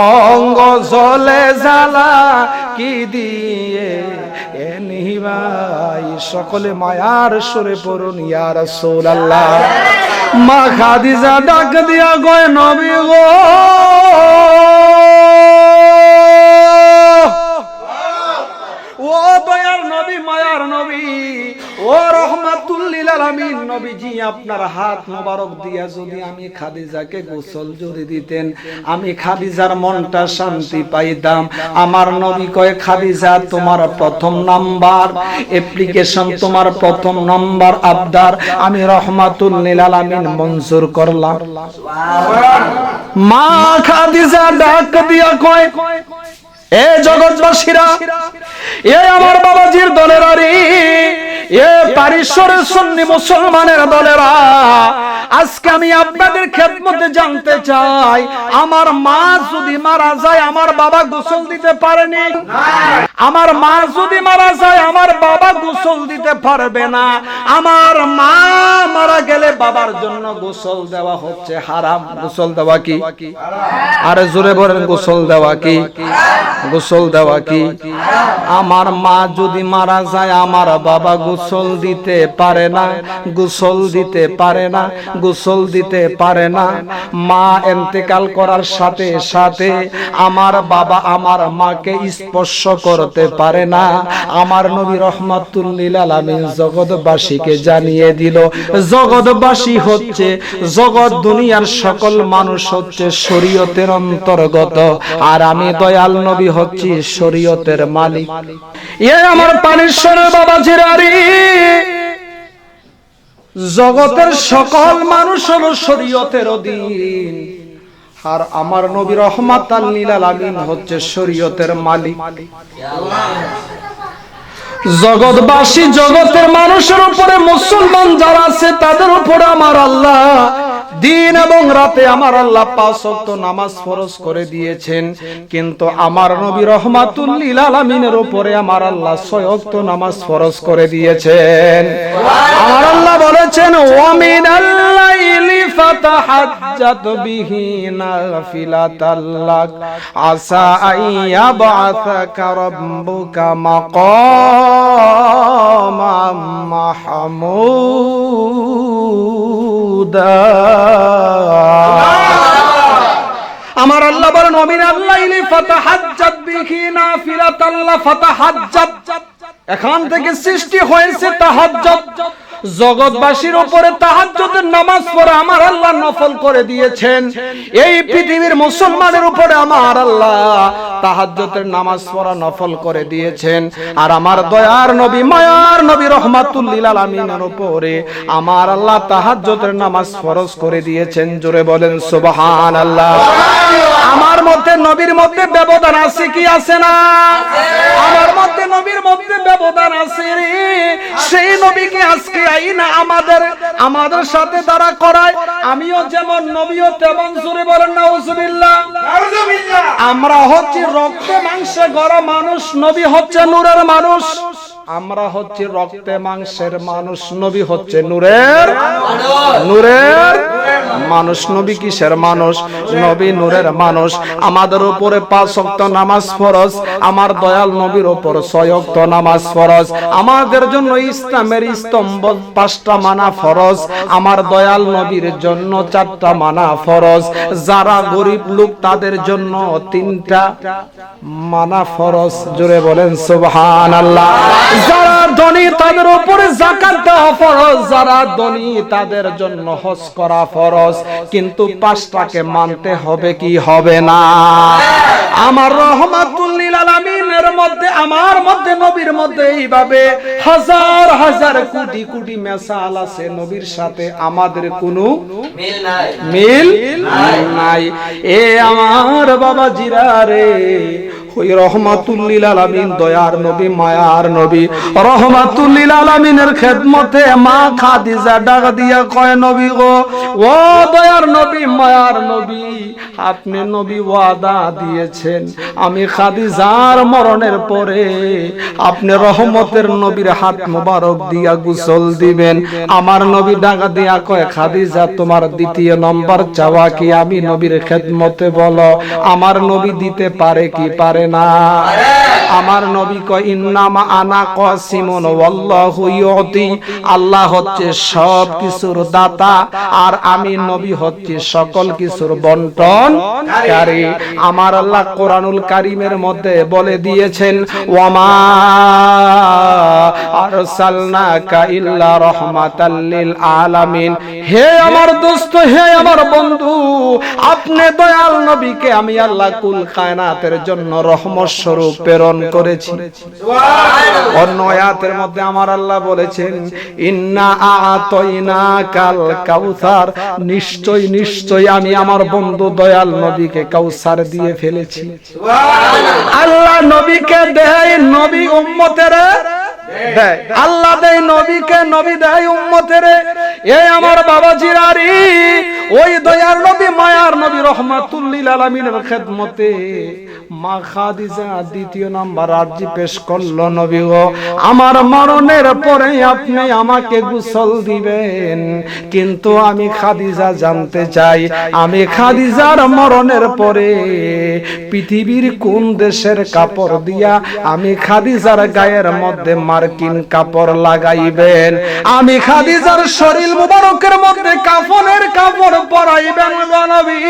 অঙ্গ জলে জালা, কি দিয়ে নিবাই। সকলে মায়ার সুরে পড়ুন ইয়া রাসূলুল্লাহ। মা খাদিজা ডাক দিয়া কয়, নবী গো, ও দয়ার নবী, মায়ার নবী, ও রহমাতুল লিল আলামিন নবীজি, আপনার হাত মোবারক দিয়া যদি আমি খাদিজাকে গোসল যদি দিতেন, আমি খাদিজার মনটা শান্তি পাইতাম। আমার নবী কয়, খাদিজা তোমার প্রথম নাম্বার অ্যাপ্লিকেশন, তোমার প্রথম নাম্বার আবদার আমি রহমাতুল লিল আলামিন মঞ্জুর করলাম। মা খাদিজা ডাক দিয়া কয়, এ জগৎবাসীরা, এ আমার বাবাজির দলেরারি, এ পারিশ্বরের সুন্নি মুসলমানের দলেরা, আজকে আমি আপনাদের খেদমতে জানতে চাই, আমার মা যদি মারা যায় আমার বাবা গোসল দিতে পারেনি, আমার মা যদি মারা যায় আমার বাবা গোসল দিতে পারবে না, আমার মা মারা গেলে বাবার জন্য গোসল দেওয়া হচ্ছে হারাম। গোসল দেওয়া কি? আরে জোরে বলেন, গোসল দেওয়া কি? গোসল দেওয়া কি? আমার মা যদি মারা যায় আমার বাবা গোসল দিতে পারে না, গোসল দিতে পারে না, গোসল দিতে পারে না। মা ইন্তেকাল করার সাথে সাথে আমার বাবা আমার মাকে স্পর্শ করতে করতে পারে না। আমার নবী রহমাতুল লিল আলামিন জগৎবাসীকে জানিয়ে দিল, জগৎবাসী হচ্ছে, জগৎ দুনিয়ার সকল মানুষ হচ্ছে শরীয়তের অন্তর্গত, আর আমি দয়াল নবী হচ্ছি শরীয়তের মালিক। এ আমার পানিশ্বরের বাবাজিরারি, জগতের সকল মানুষ হলো শরীয়তের অধীন, আর আমার নবী রহমাতাল লিল আলামিন হচ্ছে শরীয়তের মালিক। জগৎবাসী, জগতের মানুষের উপরে, মুসলমান যারা আছে তাদের উপরে আমার আল্লাহ দিন এবং রাতে আমার আল্লাহ 5 ওয়াক্ত নামাজ ফরজ করে দিয়েছেন, কিন্তু আমার নবী রহমাতুল লিল আলামিনের উপরে আমার আল্লাহ 6 ওয়াক্ত নামাজ ফরজ করে দিয়েছেন। আমার আল্লাহ বলেছেন, ওয়া মিনাল লাইলি ফাতাহাজ্জাত বিহি নাফিলাতাল লাক আসা আইয়াবআসাকা রাব্বুকা মাকামাম মাহমুদা। আমার আল্লাহ বলেন, ওয়া মিনাল লাইলি ফাতাহাজ্জাত বিহি নাফিলাতাল লাক। ফাতাহাজ্জাত, এখান থেকে সৃষ্টি হয়েছে তাহাজ্জুদ। জগৎবাসীর উপরে তাহাজ্জুদের নামাজ পড়া আমার আল্লাহ নফল করে দিয়েছেন। এই পৃথিবীর মুসলমানের উপরে আমার আল্লাহ তাহাজ্জুদের নামাজ পড়া নফল করে দিয়েছেন। আর আমার দয়ার নবী, মায়ার নবী রহমাতুল লিল আলামিনের উপরে আমার আল্লাহ তাহাজ্জুদের নামাজ ফরজ করে দিয়েছেন। জোরে বলেন সুবহানাল্লাহ। আমার মধ্যে নবীর মধ্যে ব্যবধান আছে কি আছে না? আমার মধ্যে নবীর মধ্যে ব্যবধান আছে রে। সেই নবীকে আজকে আইনা আমাদের সাথে দ্বারা করায়, আমিও যেমন নবীও তেমন। জোরে বলেন নাউজুবিল্লাহ। আমরা হচ্ছে রক্তে মাংসে গড়া মানুষ, নবী হচ্ছে নূরের মানুষ। আমরা হচ্ছে রক্তে মাংসের মানুষ, নবী হচ্ছে নূরের মানুষ। নবী কিসের মানুষ? নবী নূরের মানুষ। আমাদের উপরে 5 ওয়াক্ত নামাজ ফরজ, আমার দয়াল নবীর উপর 6 ওয়াক্ত নামাজ ফরজ। আমাদের জন্য ইসলামের স্তম্ভ 5টা মানা ফরজ, আমার দয়াল নবীর জন্য 4টা মানা ফরজ। যারা গরিব লোক তাদের জন্য 3টা মানা ফরজ। জোরে বলেন সুবহানাল্লাহ। যারা ধনী তাদের উপরে যাকাত দেওয়া ফরজ, যারা ধনী তাদের জন্য হজ করা ফরজ, কিন্তু 5টাকে মানতে হবে কি হবে না? আমার রহমাতুল লিল আলামিনের মধ্যে, আমার মধ্যে, নবীর মধ্যে এইভাবে হাজার হাজার কোটি কোটি মিসাল আছে। নবীর সাথে আমাদের কোনো মিল নাই। এ আমার বাবাজিরা রে, ওই রহমাতুল লিল আলামিন দয়ার নবী, মায়ার নবী রহমাতুল লিল আলামিনের খেদমতে মা খাদিজা ডাক দিয়া কয়, নবী গো, ও দয়ার নবী, মায়ার নবী, আপনি নবী ওয়াদা দিয়েছেন আমি খাদিজার মরণের পরে আপনি রহমতের নবীর হাত মোবারক দিয়া গোসল দিবেন। আমার নবী ডাক দিয়া কয়, খাদিজা তোমার 2 নম্বর চাওয়া কি? আমি নবীর খেদমতে বলো। আমার নবী দিতে পারে কি পারে না? আমার নবী কয়, ইন্নামা আনা কাসিমুন ওয়াল্লাহু ইউতি। আল্লাহ হচ্ছে সব কিছুর দাতা, আর আমি নবী হচ্ছে সকল কিছুর বন্টনকারী। আমার আল্লাহ কোরআনুল কারীমের মধ্যে বলে দিয়েছেন, ওয়ামা আরসালনাকা ইল্লা রাহমাতাল লিল আলামিন। হে আমার দোস্ত, হে আমার বন্ধু, আপনি দয়াল নবীকে আমি আল্লাহ কুল কায়নাতের জন্য রহমত স্বরূপ প্রেরণ করেছি। অন্য আয়াতের মধ্যে আমার আল্লাহ বলেছেন, ইন্না আ'তাইনাকাল কাউসার। নিশ্চয় নিশ্চয় আমি আমার বন্ধু দয়াল নবীকে কাউসার দিয়ে ফেলেছি। আল্লাহ নবীকে দেয়, নবী উম্মতের দেয়। আল্লাহ দেয় নবীকে, নবী দেয় উম্মতের। এই আমার বাবাজিরারি, ওই দয়ার নবী, মায়ার নবী রহমাতুল লিল আলামিনের খেদমতে মা খাদিজা 2 নম্বর আরজি পেশ করলো, নবী গো, আমার মরণের পরে আপনি আমাকে গোসল দিবেন, কিন্তু আমি খাদিজা জানতে চাই, আমি খাদিজার মরণের পরে পৃথিবীর কোন দেশের কাপড় দিয়া আমি খাদিজার গায়ের মধ্যে মার মার্কিন কাপড় লাগাইবেন, আমি খাদিজার শরীর মুবারকের মধ্যে কাফনের কাপড় পরাইবেন গো নবী।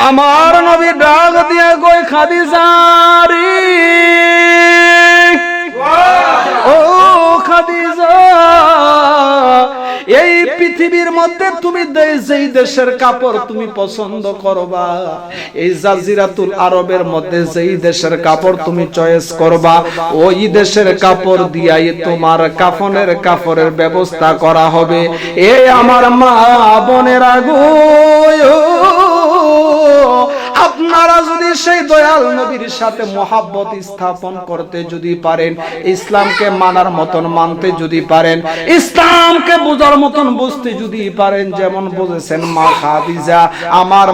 আমার নবী ডাক দিয়া কই খাদিজা রে, ও খাদিজা, এই পৃথিবীর মধ্যে তুমি যেই দেশের কাপড় তুমি পছন্দ করবা, এই জাজিরাতুল আরবের মধ্যে যেই দেশের কাপড় তুমি চয়েস করবা, ওই দেশের কাপড় দিয়াই তোমার কাফনের কাপড়ের ব্যবস্থা করা হবে। এ আমার মা বোনেরা গো, আপনারা যদি সেই দয়াল নবীর সাথে মহাব্বত স্থাপন করতে যদি পারেন, ইসলামকে মানার মতন মানতে যদি পারেন, ইসলামকে বোঝার মতন বুঝতে যদি পারেন, যেমন বুঝেছেন মা খাদিজা, আমার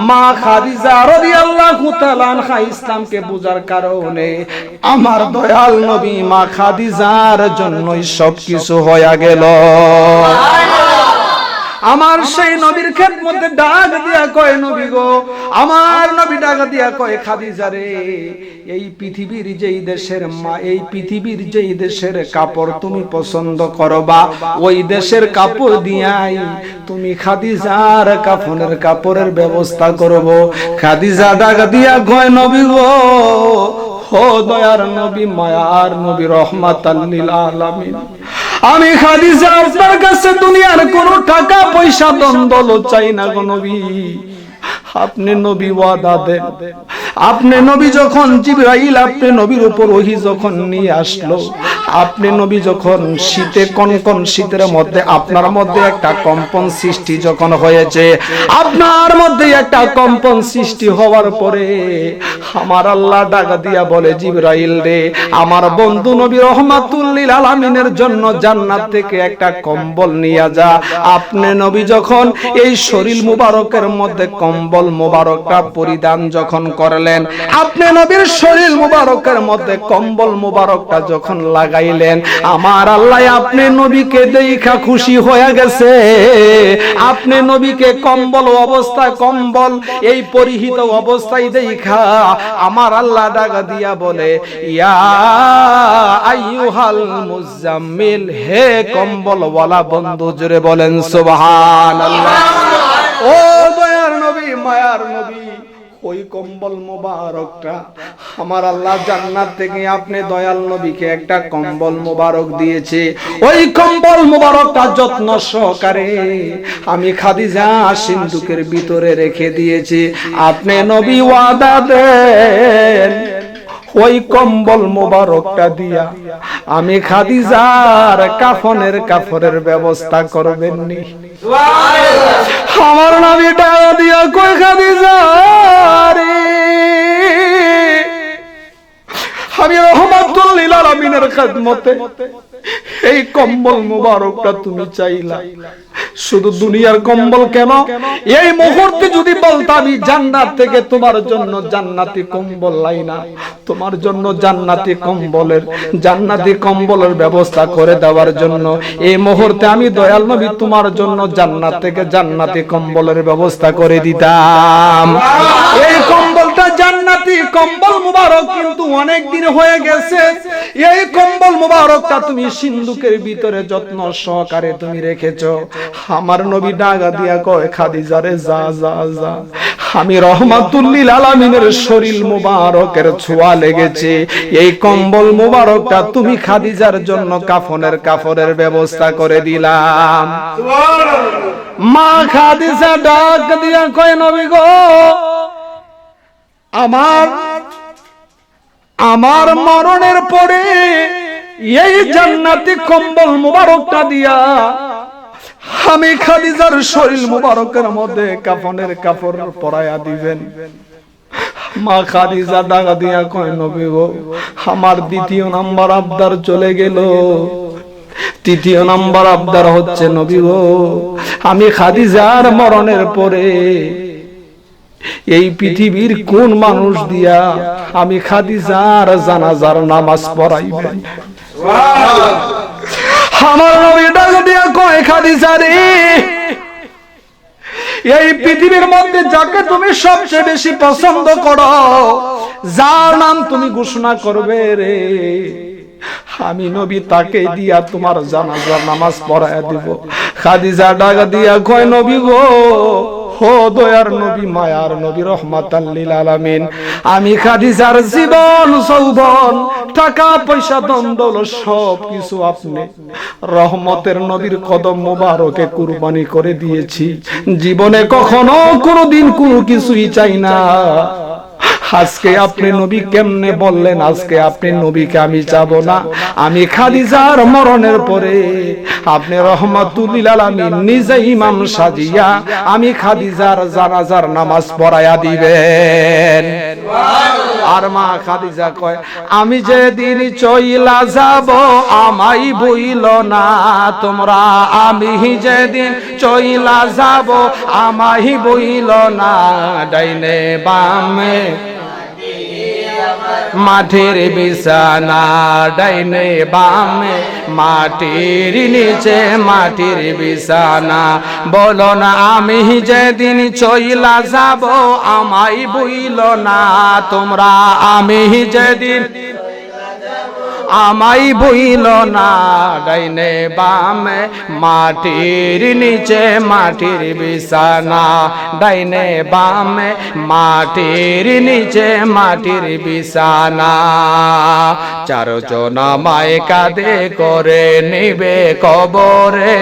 মা খাদিজা রাদিয়াল্লাহু তাআলা আনহা ইসলামকে বোঝার কারণে আমার দয়াল নবী মা খাদিজার জন্যই সবকিছু হয়ে গেল। আমার সেই নবীর খেদমতে ডাক দিয়া কয় নবী গো, আমার নবী ডাক দিয়া কয় খাদিজা রে, এই পৃথিবীর যেই দেশের মা, এই পৃথিবীর যেই দেশের কাপড় তুমি পছন্দ করবা, ওই দেশের কাপড় দিয়াই তুমি খাদিজার কাফনের কাপড়ের ব্যবস্থা করব। খাদিজা ডাক দিয়া কয় নবী গো, ও দয়ার নবী, মায়ার নবী, রহমাতাল লিল আলামিন, আমি খাদিজা আপনার কাছে দুনিয়ার কোন টাকা পয়সা দ্বন্দ্ব চাই না গো নবী। আপনি নবী ওয়াদা দেন, আপনি নবী যখন জিবরাইল আপনি নবীর উপর ওহী যখন নিয়ে আসলো, আপনি নবী যখন শীতে কনকন শীতের মধ্যে আপনার মধ্যে একটা কম্পন সৃষ্টি যখন হয়েছে, আপনার মধ্যে একটা কম্পন সৃষ্টি হওয়ার পরে আমার আল্লাহ ডাক দিয়া বলে, জিবরাইল রে, আমার বন্ধু নবী রহমাতুল লিল আলামিনের জন্য জান্নাত থেকে একটা কম্বল নিয়ে যা। আপনি নবী যখন এই শরীর মুবারকের মধ্যে কম্বল মুবারকটা পরিধান যখন করলেন, আপনি নবীর শরীর মুবারকের মধ্যে কম্বল মুবারকটা যখন লাগাইলেন, আমার আল্লাহ আপনি নবীকে দেখা খুশি হয়ে গেছে। আপনি নবীকে কম্বল অবস্থায়, কম্বল এই পরিহিত অবস্থায় দেখা আমার আল্লাহ ডাক দিয়া বলে, ইয়া আইয়ুহাল মুজাম্মিল, হে কম্বল ওয়ালা বন্ধু, জোরে বলেন সুবহানাল্লাহ। ও দয়ার নবী, মায়ার নবী, ওই কম্বল মোবারকটা আমার আল্লাহ জান্নাত থেকে আপনি দয়াল নবীকে একটা কম্বল মোবারক দিয়েছে। ওই কম্বল মোবারকটা যত্ন সহকারে আমি খাদিজা সিন্দুকের ভিতরে রেখে দিয়েছি। আপনি নবী ওয়াদা দেন, ওই কম্বল মোবারকটা দিয়া আমি খাদিজার কাফনের কাপড়ের ব্যবস্থা করবেন নি? আমার নবী ডাক দিয়া কই, খাদিজা রে, আমি রহমাতুল লিল আলামিনের খেদমতে এই কম্বল মুবারকটা তুমি চাইলা, শুধু দুনিয়ার কম্বল কেন, এই মুহূর্তে যদি বলতাম আমি জান্নাত থেকে তোমার জন্য জান্নাতি কম্বল লাইনা, তোমার জন্য জান্নাতি কম্বলের ব্যবস্থা করে দেওয়ার জন্য এই মুহূর্তে আমি দয়াল নবী তোমার জন্য জান্নাত থেকে জান্নাতি কম্বলের ব্যবস্থা করে দিতাম। এই কম্বলটা জান্নাতি কম্বল মুবারক, কিন্তু অনেক দিন হয়ে গেছে। এই কম্বল মুবারকটা তুমি সিন্দুকের ভিতরে যত্ন সহকারে তুমি রেখেছো। আমার নবী ডাক দিয়া কয়, খাদিজা রে, যা যা যা, আমি রহমাতুল লিল আলামিনের শরীর মুবারকের ছোঁয়া লেগেছে, এই কম্বল মুবারকটা তুমি খাদিজার জন্য কাফনের কাপড়ের ব্যবস্থা করে দিলাম। মা খাদিজা ডাক দিয়া কয়, নবী গো, আমার মরণের পরে এই জান্নাতি কম্বল মুবারকটা দিয়া আমি খাদিজার শরীর মুবারকের মধ্যে কাফনের কাপড় পরায়া দিবেন। মা খাদিজা ডাক দিয়া কয়, নবী গো, আমার দ্বিতীয় নাম্বার আবদার চলে গেল। তৃতীয় নাম্বার আবদার হচ্ছে, নবী গো, আমি খাদিজার মরণের পরে এই পৃথিবীর কোন মানুষ দিয়া আমি খাদিজার জানাজার নামাজ পড়াইবেন? আমার নবী ডাক দিয়া কয়, খাদিজা রে, এই পৃথিবীর মধ্যে যাকে তুমি সবচেয়ে বেশি পছন্দ করো, যার নাম তুমি ঘোষণা করবে রে, আমি নবী তাকে দিয়া তোমার জানাজার নামাজ পড়ায়া দিব। খাদিজা ডাক দিয়া কয়, নবী গো, হো দয়ার নবী, মায়ার নবী, রহমাতাল লিল আলামিন, আমি খাদিজার জীবন যৌবন টাকা পয়সা ধন দৌলত সব কিছু আপনি রহমতের নবীর কদম মোবারকে কুরবানি করে দিয়েছি। জীবনে কখনো কোনোদিন কোনো কিছুই চাই না। আজকে আপনি নবী কেমনে বললেন আজকে আপনি নবীকে আমি যাব না? আমি খাদিজার মরণের পরে আপনি রহমাতুল লিল আলামিন নিজে ইমাম সাজিয়া আমি খাদিজার জানাজার নামাজ পড়ায়া দিবেন। আর মা খাদিজা কয়, আমি যেদিন চইলা যাব আমায় বইল না তোমরা, আমি যেদিন চইলা যাব আমায় বইল না, ডাইনে বামে মাটির বিছানা, ডাইনে বামে মাটির নিচে মাটির বিছানা, বলো না আমি যেদিন চইলা যাব আমায় বইল না তোমরা, আমি যেদিন আমায় বইল না, ডাইনে বামে মাটির নিচে মাটির বিছানা, ডাইনে বামে মাটির নিচে মাটির বিছানা। চারজন আমায় কাঁধে করে নিবে কবরে,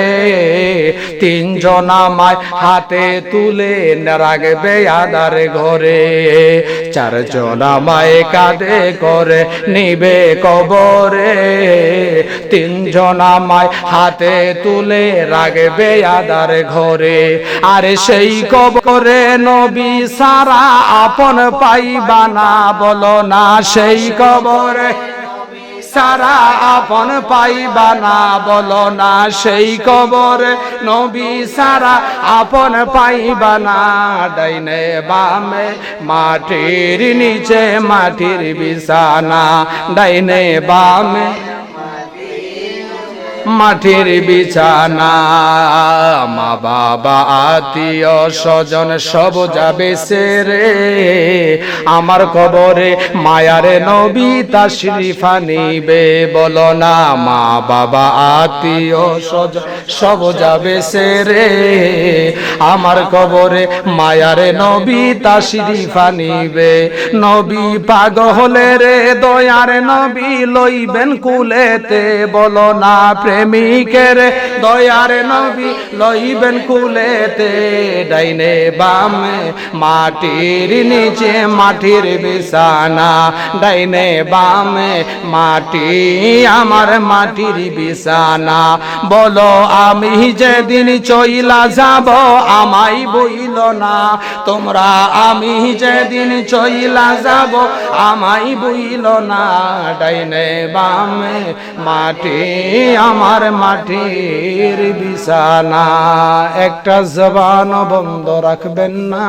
তিনজন আমায় হাতে তুলে রাখবে আদার ঘরে, চারজন আমায় কাঁধে করে নিবে কবরে, তিনজন আমায় হাতে তুলে রাখবে আদার ঘরে। আরে সেই কবরে নবী সারা আপন পাইবা না, বলো না সেই কবরে সারা আপন পাইবা না, বলো না সেই কবরে নবী সারা আপন পাইবা না, ডাইনে বামে মাটির নিচে মাটির বিছানা, ডাইনে বামে মাটির বিছানা। মা বাবা আত্মীয় স্বজন সব যাবে সেরে, আমার কবরে মায়ারে নবী তাশরিফ আনিবে, বলো না মা বাবা আত্মীয় স্বজন সব যাবে সেরে, আমার কবরে মায়ারে নবী তাশরিফ আনিবে। নবী পাগলে রে দয়ার নবী লইবেন কুলেতে, বলো না প্রেমিকের দয়ার নবী লইবেন কুলেতে, ডাইনে বামে মাটির নিচে মাটির বিছানা, ডাইনে বামে মাটি আমার মাটির বিছানা, বলো আমি যেদিন চইলা যাব আমায় বইল না তোমরা, আমি যেদিন চইলা যাব আমায় বইল না, ডাইনে বামে মাটি আমার মাটির বিছানা। একটা জবান বন্ধ রাখবেন না,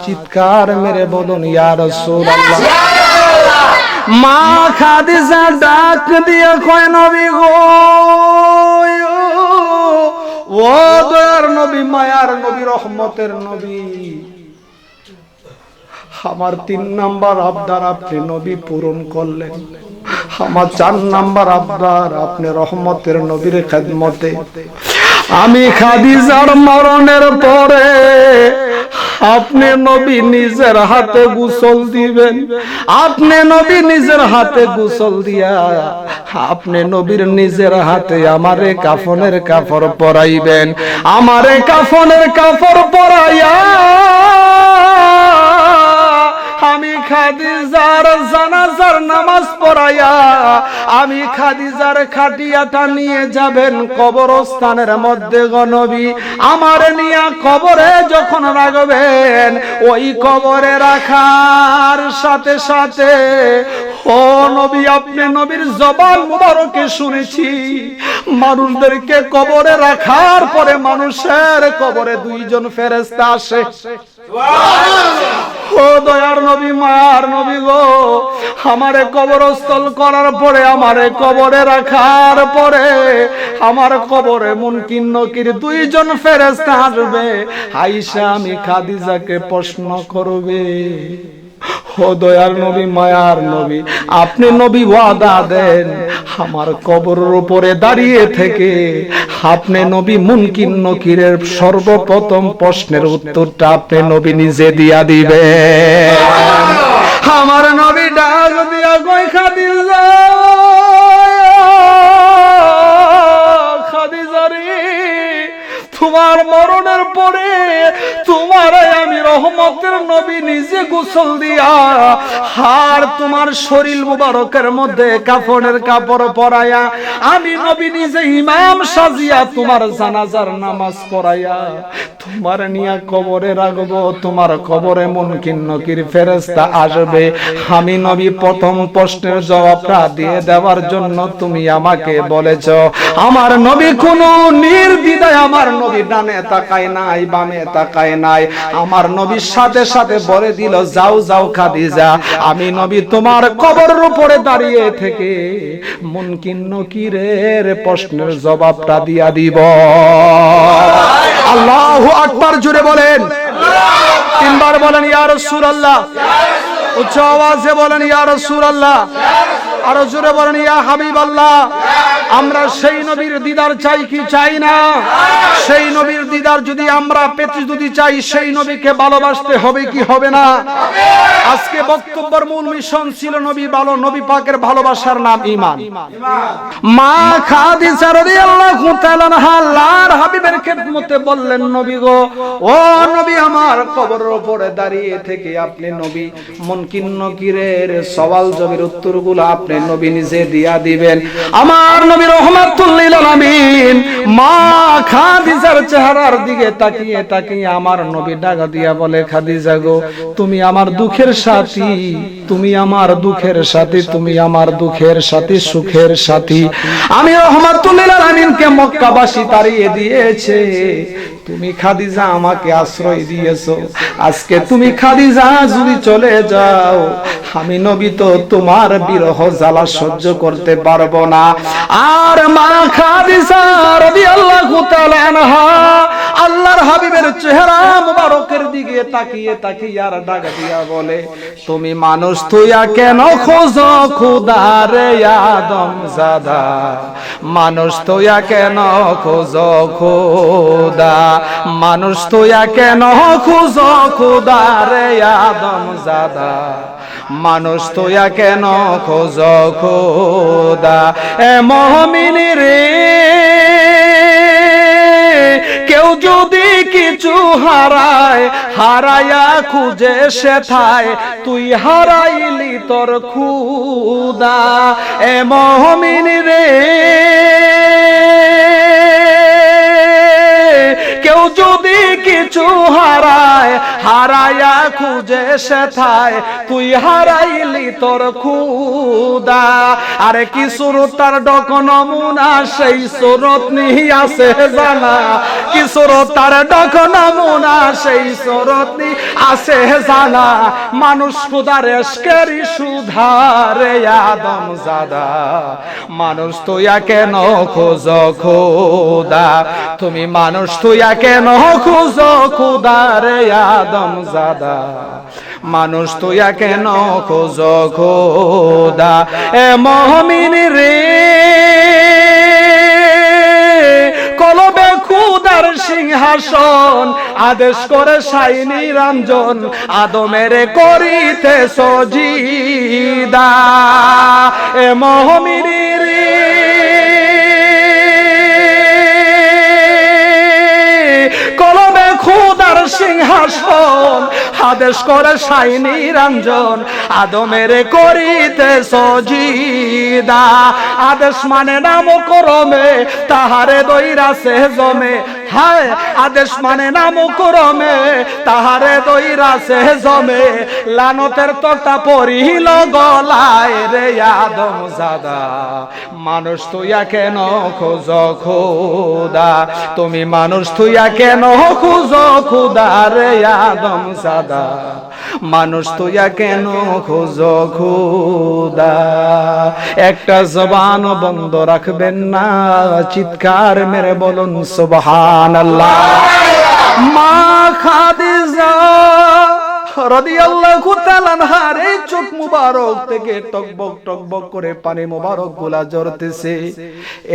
চিৎকার মেরে বলুন ইয়া রাসূলুল্লাহ। মা খাদিজা ডাক দিয়ে কয়, নবী গো, ও দয়ার নবী, মায়ার নবী, রহমতের নবী, আমার 3 নাম্বার আবদার আপনি নবী পূরণ করলেন, আমার 4 নাম্বার আবদার আপনি রহমতের নবীর খেদমতে আমি খাদিজার মরণের পরে আপনি নবী নিজের হাতে গোসল দিবেন, আপনি নবী নিজের হাতে গোসল দিয়া আপনি নবীর নিজের হাতে আমারে কাফনের কাপড় পরাইবেন, আমারে কাফনের কাপড় পরাইয়া আমি খাদিজার জানাজার নামাজ পড়াইয়া আমি খাদিজার খাটিয়াটা নিয়ে যাবেন কবরস্থানের মধ্যে গো নবী, আমার নিয়ে কবরে যখন রাখবেন ওই কবরে রাখার সাথে সাথে ও নবী আপনি নবীর জবান মুবারকে শুনেছি মানুষদেরকে কবরে রাখার পরে মানুষের কবরে 2 জন ফেরেশতা আসে। ও দয়ার নবী, মায়ার নবী গো, আমারে কবরস্থল করার পরে আমারে কবরে রাখার পরে আমার কবরে মুনকির নকির 2 জন ফেরেশতা আসবে, আয়েশা আমি খাদিজাকে প্রশ্ন করবে, ও ও দয়ার নবী, মায়ার নবী, আপনি নবী ওয়াদা দেন আমার কবরের উপরে দাঁড়িয়ে থেকে আপনি নবী মুনকির নকিরের সর্বপ্রথম প্রশ্নের উত্তরটা আপনি নবী নিজে দিয়া দিবে। আমার নবী ডাক দিয়া কই খাদিজা, খাদিজা রে, তোমার মরণের পরে তোমারে আমি রহমতের নবী নিজে গোসল দিয়া আর তোমার শরীর মুবারকের মধ্যে কাফনের কাপড় পরাইয়া আমি নবী নিজে ইমাম সাজিয়া তোমার জানাজার নামাজ পড়াইয়া তোমার নিয়া কবরে রাখবো। তোমার কবরে মুনকির নকির ফেরেশতা আসবে। আমি নবী প্রথম প্রশ্নের জবাবটা দিয়ে দেওয়ার জন্য তুমি আমাকে বলেছ। আমার নবী কোনো নির্দ্বিধায় আমার নবী ডানে তাকায় নাই, বামে তাকায় নাই। আমার নবীর সাথে সাথে বলে দিল, যাও যাও খাদিজা, আমি নবী তোমার কবরের উপরে দাঁড়িয়ে থেকে মুনকির নকিরের প্রশ্নের জবাবটা দিয়া দিব। আল্লাহু আকবার জোরে বলেন, তিনবার বলেন ইয়া রাসূলুল্লাহ, উচ্চ আওয়াজে বলেন ইয়া রাসূলুল্লাহ, আরো জোরে বলেন ইয়া হাবিবাল্লাহ। আমরা সেই নবীর দিদার চাই কি চাই না? সেই নবীর দিদার যদি আমরা পেতে যদি চাই, সেই নবীকে ভালোবাসতে হবে কি হবে না? আজকে বক্তব্যের মূল মিশন ছিল নবী ভালো, নবী পাকের ভালোবাসার নাম ঈমান। মা খাদিজা রাদিয়াল্লাহু তাআলা আনহা আল্লাহর হাবিবের খেদমতে বললেন, নবী গো, ও নবী, আমার কবরের উপরে দাঁড়িয়ে থেকে আপনি নবী মুনকির নকিরের সওয়াল জবাবের উত্তরগুলো আপনি নবী নিজে দিয়া দিবেন। আমার নবী রাহমাতুল লিল আলামিন মা খাদিজার চেহারার দিকে তাকিয়ে তাকিয়ে আমার নবী ডাক দিয়া বলে, খাদিজা গো, তুমি আমার দুঃখের সাথী, তুমি আমার দুঃখের সাথী, তুমি আমার দুঃখের সাথী, সুখের সাথী। আমি রাহমাতুল লিল আলামিনকে মক্কাবাসী তাড়িয়ে দিয়েছে, তুমি খাদিজা আমাকে আশ্রয় দিয়েছো। আজকে তুমি খাদিজা যদি চলে যাও, আমি নবী তো তোমার বিরহ জ্বালা সহ্য করতে পারবো না। আর মা খাদিজা রাদিয়াল্লাহু তাআলা আনহা আল্লাহর হাবিবের চেহারা মুবারকের দিকে তাকিয়ে তাকিয়ে আর ডাক দিয়া বলে, তুমি মানুষ তুইয়া কেন খোঁজো খোদারে আদম জাদা, মানুষ তুইয়া কেন খোঁজো খোদা, মানুষ তুইয়া কেন খোঁজো খোদারে আদম জাদা, মানুষ তুইয়া কেন খোঁজো খোদা। এ মুমিন রে, কেউ যদি কিছু হারায়, হারায়া খুঁজে সেথায়, তুই হারাইলি তোর খুদা। এ মুমিন রে, কেউ যদি কিছু হারায়, হারায়া খুঁজে সেথায়, তুই হারাইলি তোর খুদা। আরে কি সুরত তার ডক নমুনা, সেই সুরত নিহি আছে জানা, কি সুরত তার ডক নমুনা, সেই সুরত নি আছে জানা। মানুষ খুদার এশকেরি সুধারে আদম জাদা, মানুষ তুইয়া কেন খোঁজো খোদা, তুমি মানুষ তুইয়া কেন খোঁজো খোদারে আদম জাদা, মানুষ তুইয়া কেন খোঁজো খোদা। এ মুমিন রে, কলবে খুদার সিংহাসন, আদেশ করে সাইনি রঞ্জন, আদমের করিতে সজিদা। এ মুমিন রে, কলবে খুদার সিংহাসন, আদেশ করে সাইনি রঞ্জন, আদমের করিতে সজিদা। আদেশ মানে নাম করমে, তাহারে দইরাছে জমে, হায় আদেশ মানে নাম করমে, তাহারে দইরাছে জমে। লানতের তক্তা পড়িল গলায় রে আদম জাদা, মানুষ তুইয়া কেন খোঁজো খোদা, তুমি মানুষ তুইয়া কেন খোঁজো খোদা রে আদম জাদা, মানুষ তুইয়া কেন খোঁজো খোদা। একটা জবান বন্ধ রাখবেন না, চিৎকার মেরে বলুন সুবহানাল্লাহ। মা খাদিজা রাদিয়াল্লাহু তাআলা আনহার এই চোখ মুবারক থেকে টকবক টকবক করে পানি মুবারক গুলা ঝরতেছে।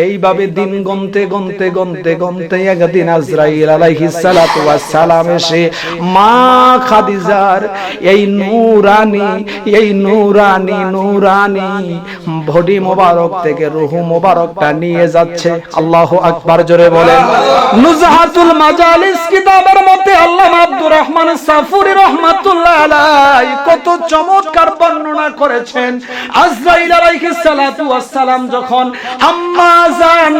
এইভাবে দিন গন্তে গন্তে গন্তে গন্তে একদিন আজরাইল আলাইহিস সালাতু ওয়াস সালাম এসে মা খাদিজার এই নূরানি বডি মুবারক থেকে রূহ মুবারকটা নিয়ে যাচ্ছে। আল্লাহু আকবার, জোরে বলেন। নুজহাতুল মাজালিস কিতাবের মধ্যে আল্লামা আব্দুর রহমান সাফুরী রাহমাতুল্লাহ আলাইহি কত চমৎকার বর্ণনা করেছেন। আজরাইল আলাইহিস সালাতু ওয়াস সালাম যখন আম্মা জান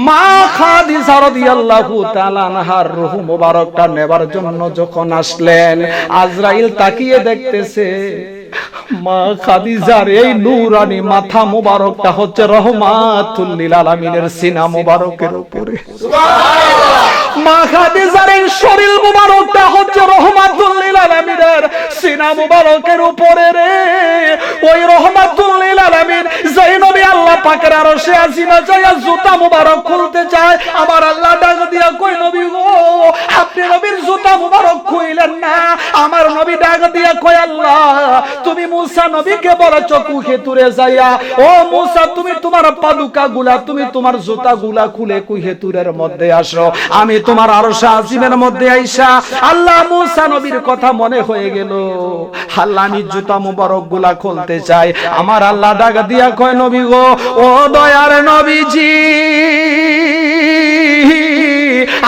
মা খাদিজা রাদিয়াল্লাহু তাআলা আনহার রূহ মুবারকটা নেবার জন্য যখন আসলেন, আজরাইল তাকিয়ে দেখতেছে মা খাদিজার এই নূরানি মাথা মুবারকটা হচ্ছে রহমাতুল লিল আলামিনের সিনা মুবারকের উপরে। মা খাদিজার এই শরীর মুবারকটা হচ্ছে রহমাতুল লিল আলামিনের সিনা মুবারকের উপরে রে। ওই রহমাতুল লিল আলামিন যেই নবী আল্লাহ পাকের আরশে আজিমে যায় জুতা মুবারক খুলতে চায়, আমার আল্লাহ ডাক দিয়া কই নবী গো আপনি নবীর জুতা মুবারক খুইলেন না। আমার নবী ডাক দিয়া কই আল্লাহ তুমি মুসা নবীকে বলেছো কুহে তুরে যাইয়া, ও মুসা তুমি তোমার পাদুকা গুলা তুমি তোমার জুতা গুলা খুলে কুহে তুরের মধ্যে আসো। আমি তোমার আরশে আজিমের মধ্যে আইসা আল্লাহ মুসা নবীর কথা মনে হয়ে গেল, আল্লাহ আমি জুতা মুবারক গুলা খুলতে চাই। আমার আল্লাহ ডাক দিয়া কয় নবী গো ও দয়ার নবীজি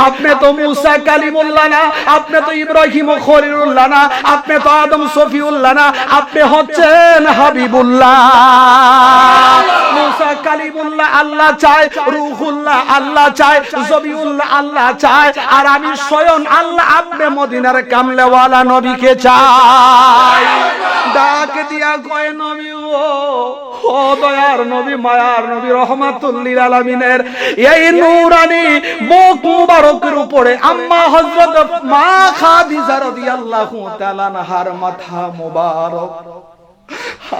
আপনি তো মুসা কালিমুল্লাহ না, আপনি তো ইব্রাহিম খলিলুল্লাহ না, আপনি তো আদম সফিউল্লাহ না, আপনি হচ্ছেন হাবিবুল্লাহ। মুসা কালিমুল্লাহ আল্লাহ চায়, রূহুল্লাহ আল্লাহ চায়, জবিউল্লাহ আল্লাহ চায়, আর আমি স্বয়ং আল্লাহ আপনি মদিনার কামলেওয়ালা নবীকে চাই। ডাক দিয়া কয় নবী ও দয়ার নবী মায়ার নবী রহমাতুল লিল আলামিনের এই নূরানি মুখ মুবারকের উপরে আম্মা হযরত মা খাদিজা রাদিয়াল্লাহু তাআলা আনহার মাথা মুবারক।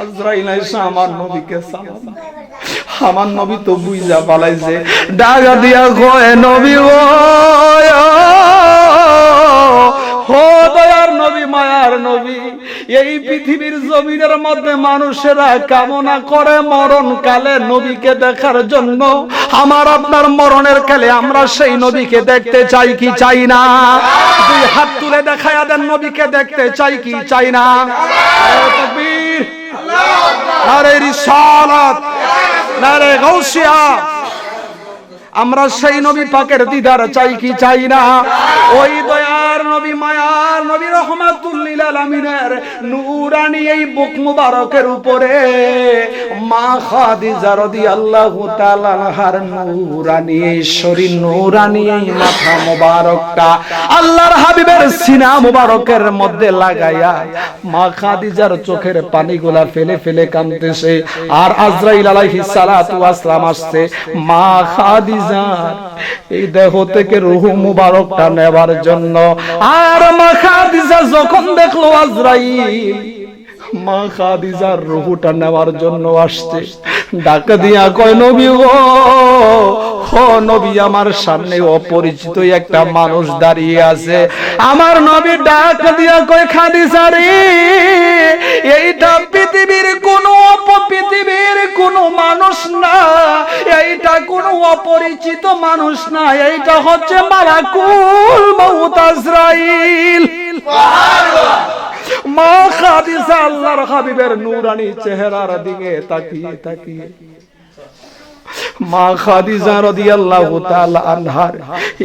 আজরাইল এসে আমার নবীকে সালাম, আমার নবী তো বুইজা পালাইছে, ডাক দিয়া কয় নবী ও দয়ার নবী মায়ার নবী এই পৃথিবীর জমিনের মধ্যে মানুষেরা কামনা করে মরণ কালে নবীকে দেখার জন্য। আমার আপনার মরণের কালে আমরা সেই নবীকে দেখতে চাই কি চাই না? দুই হাত তুলে দেখায়া দেন নবীকে দেখতে চাই কি চাই না? তাকবীর, নারে রিসালাত, নারে গাউসিয়া। আমরা সেই নবী পাকের দিদার চাই কি চাই না? ওই দয়ার নবী মায়ার নবী রহমাতুল লিল আলামিনের নূরানি এই বুক মুবারকের উপরে মা খাদিজা রাদিয়াল্লাহু তাআলা আনহার নূরানি শরীর নূরানি মাথা মুবারকটা আল্লাহর হাবিবের সিনা মুবারকের মধ্যে লাগায়া মা খাদিজার চোখের পানিগুলা ফেলে ফেলে কাঁদতেছে। আর আজরাইল আলাইহিস সালাতু ওয়াস সালাম আসছে মা খাদিজা এই দেহ থেকে রূহ মুবারকটা নেবার জন্য। আর মা খাদিজা যখন দেখলো আজরাইল মা খাদিজার রূহটা নেওয়ার জন্য আসছে, ডাক দিয়া কয় নবী ও নবী আমার সামনে অপরিচিত একটা মানুষ দাঁড়িয়ে আছে। আমার নবী ডাক দিয়া কয় খাদিজা রে এইটা পৃথিবীর কোন মানুষ না, এইটা কোন অপরিচিত মানুষ না, এইটা হচ্ছে মালাকুল মউত আজরাইল। সুবহানাল্লাহ। মা খাদিজা আল্লাহর হাবিবের নূরানি চেহারার দিকে তাকিয়ে তাকিয়ে মা খাদিজা রাদিয়াল্লাহু তাআলা আনহার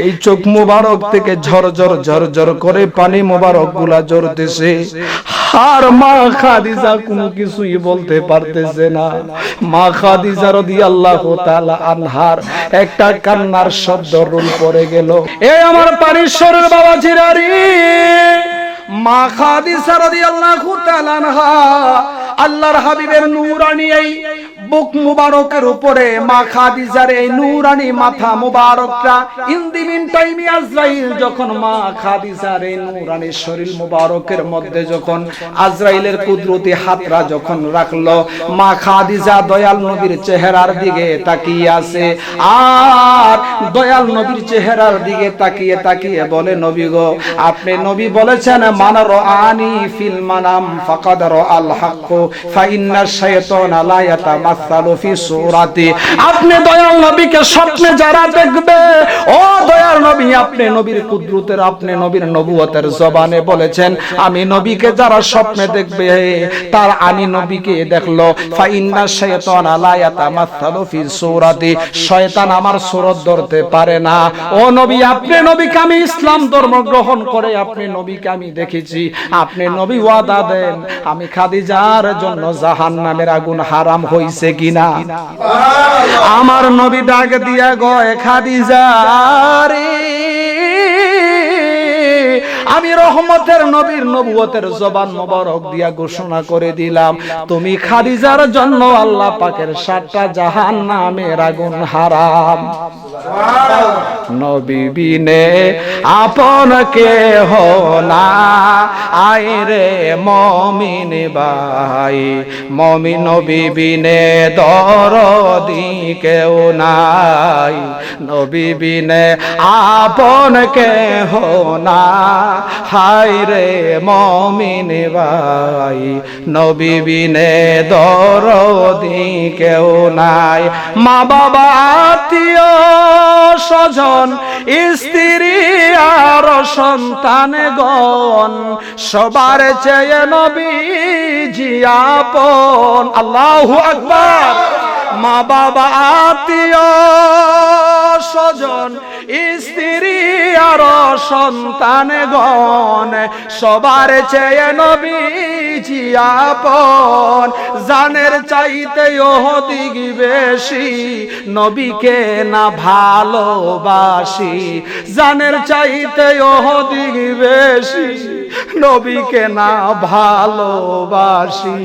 এই চোখ মুবারক থেকে ঝরঝর ঝরঝর করে পানি মুবারক গুলা ঝরতেছে। আর মা খাদিজা কোনো কিছুই বলতে পারতেছে না। মা খাদিজা রাদিয়াল্লাহু তাআলা আনহার একটা কান্নার শব্দ রোল পড়ে গেল। এই আমার পারিশ্বরের বাবা জিরারি মা খাদিজা রাদিয়াল্লাহু তাআলা আনহা আল্লাহর হাবিবের নূরানি এই বুক মুবারকের উপরে মা খাদিজার এই নূরানি মাথা মুবারকটা ইন দি মিন টাইম আজরাইল যখন মা খাদিজার এই নূরানি শরীর মুবারকের মধ্যে যখন আজরাইলের কুদরতি হাতরা যখন রাখলো, মা খাদিজা দয়াল নবীর চেহারার দিকে তাকিয়ে আছে, আর দয়াল নবীর চেহারার দিকে তাকিয়ে তাকিয়ে বলে, নবী গো, আপনি নবী বলেছেন মান রাআনি ফিল মানাম ফাকাদ রাআল হক ফা ইন্না শাইতানা লা ইয়াতামাসসালু ফি সূরাতি। আপনি দয়াল নবীকে স্বপ্নে যারা দেখবে, ও দয়াল নবী, আপনি নবীর কুদরতের, আপনি নবীর নবুয়তের জবানে বলেছেন আমি নবীকে যারা স্বপ্নে দেখবে তার আমি নবীকে দেখলো, ফা ইন্না শাইতানা লা ইয়াতামাসসালু ফি সূরাতি, শয়তান আমার সুরত ধরতে পারে না। ও নবী, আপনি নবীকে আমি ইসলাম ধর্ম গ্রহণ করে আপনি নবীকে আমি দেখেছি, আপনি নবী ওয়াদা দেন আমি খাদিজার জন্য জাহান্নামের আগুন হারাম হইছে কিনা। আমার নবী ডাক দিয়া গয়, খাদিজা রে, আমি রহমতের নবীর নবুয়তের জবান মোবারক দিয়া ঘোষণা করে দিলাম, তুমি খাদিজার জন্য আল্লাহ পাকের 7টা জাহান্নামের আগুন হারাম। নবী বিনে আপন কেহ না, আয় রে মমিন ভাই, মমিন নবী বিনে দরদি কেউ নাই, নবী বিনে আপন কেহ না, হায় রে মমিন ভাই, নবী বিনে দরদি কেউ নাই। মা বাবা আত্মীয় স্বজন স্ত্রী আর সন্তানগণ সবার চেয়ে নবীজি আপন। আল্লাহু আকবার। মা বাবা আত্মীয় স্বজন স্ত্রী আর সন্তানগণ সবার চেয়ে নবীজি আপন। জানের চাইতে অধিক বেশি নবীকে না ভালোবাসি, জানের চাইতে অধিক বেশি নবীকে না ভালোবাসি।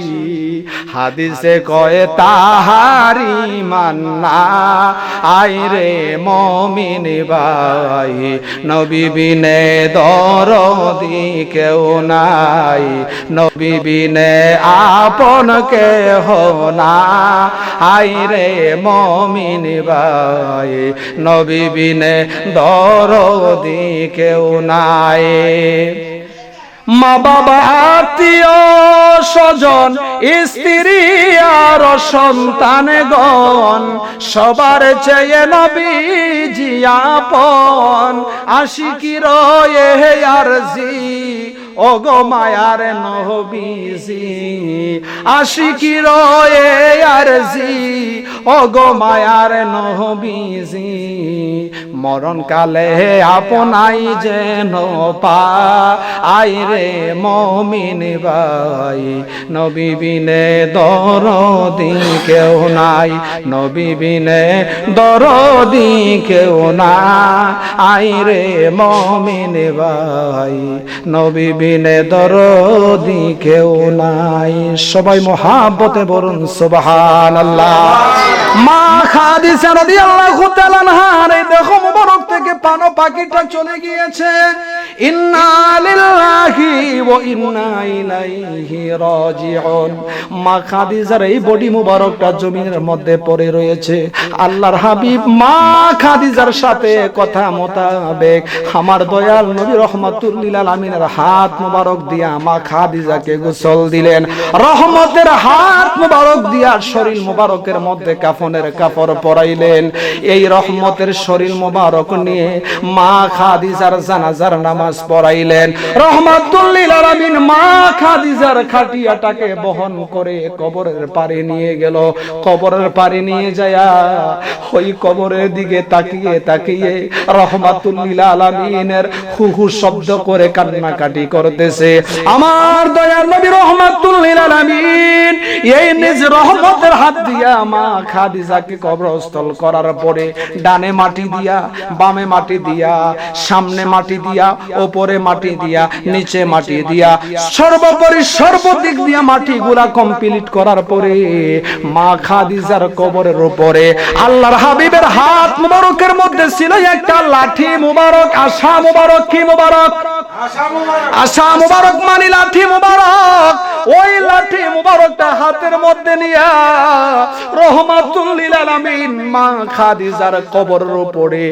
হাদিসে কয়ে তাহারি মান্না, আই রে মমিন ভাই, নবী বিনে দরদি কেউ নাই, নবী বিনে আপন কেহ না, আই রে মমিন ভাই, নবী বিনে দরদি কেউ নাই। মা বাবা আত্মীয় স্বজন স্ত্রী আর সন্তানগণ সবার চেয়ে নবীজি আপন। আশিকির আরজি ওগো মায়ার নবীজি, আশিকির আরজি ওগো মায়ার নবীজি, মরণ কালে আপনাই যেন পাই রে মমিন ভাই, নবী বিনে দরদি কেউ নাই, নবী বিনে দরদি কেউ না, আই রে মমিন ভাই, নবী বিনে দরদি কেউ নাই। সবাই মহাব্বতে বলুন সুবহানাল্লাহ। মা খাদিজা রাদিয়াল্লাহু তাআলা আনহার এই দেহ মোবারক থেকে পানো পাখিটা চলে গিয়েছে। ইন্না লিল্লাহি ওয়া ইন্না ইলাইহি রাজিউন। মা খাদিজার এই বডি মোবারকটা জমিনের মধ্যে পড়ে রয়েছে। আল্লাহর হাবিব মা খাদিজার সাথে কথা মোতাবেক আমার দয়াল নবী রাহমাতুল লিল আলামিনের হাত মোবারক দিয়া মা খাদিজাকে গোসল দিলেন। রহমতের হাত মোবারক দিয়া শরীর মোবারকের মধ্যে কাফনের কাপড় পরাইলেন। এই রহমতের শরীর মোবারক নিয়ে মা খাদিজার জানাজার নামাজ পড়াইলেন। রহমাতুল লিল আলামিন মা খাদিজার খাটিয়াটাকে বহন করে কবরের পারে নিয়ে গেল। কবরের পারে নিয়ে যায়া ওই কবরের দিকে তাকিয়ে তাকিয়ে রহমাতুল লিল আলামিনের হু হু শব্দ করে কান্নাকাটি করতেছে। আমার দয়ার নবী রহমাতুল লিল আলামিন এই নিজ রহমতের হাত দিয়া মা খাদিজাকে কবরস্থল করার পরে ডানে মাটি দিয়া বাম বামে মাটি দিয়া, সামনে মাটি দিয়া, ওপরে মাটি দিয়া, নিচে মাটি দিয়া, সর্বোপরি সর্বদিক দিয়া মাটিগুলা কমপ্লিট করার পরে মা খাদিজার কবরের উপরে আল্লাহর হাবিবের হাত মুবারকের মধ্যে ছিল একটা লাঠি মুবারক। আশা মুবারক, কি মুবারক? আশা মুবারক মানে লাঠি মুবারক। ওই লাঠি মুবারকটা হাতের মধ্যে নিয়া রহমাতুল লিল আলামিন মা খাদিজার কবরের উপরে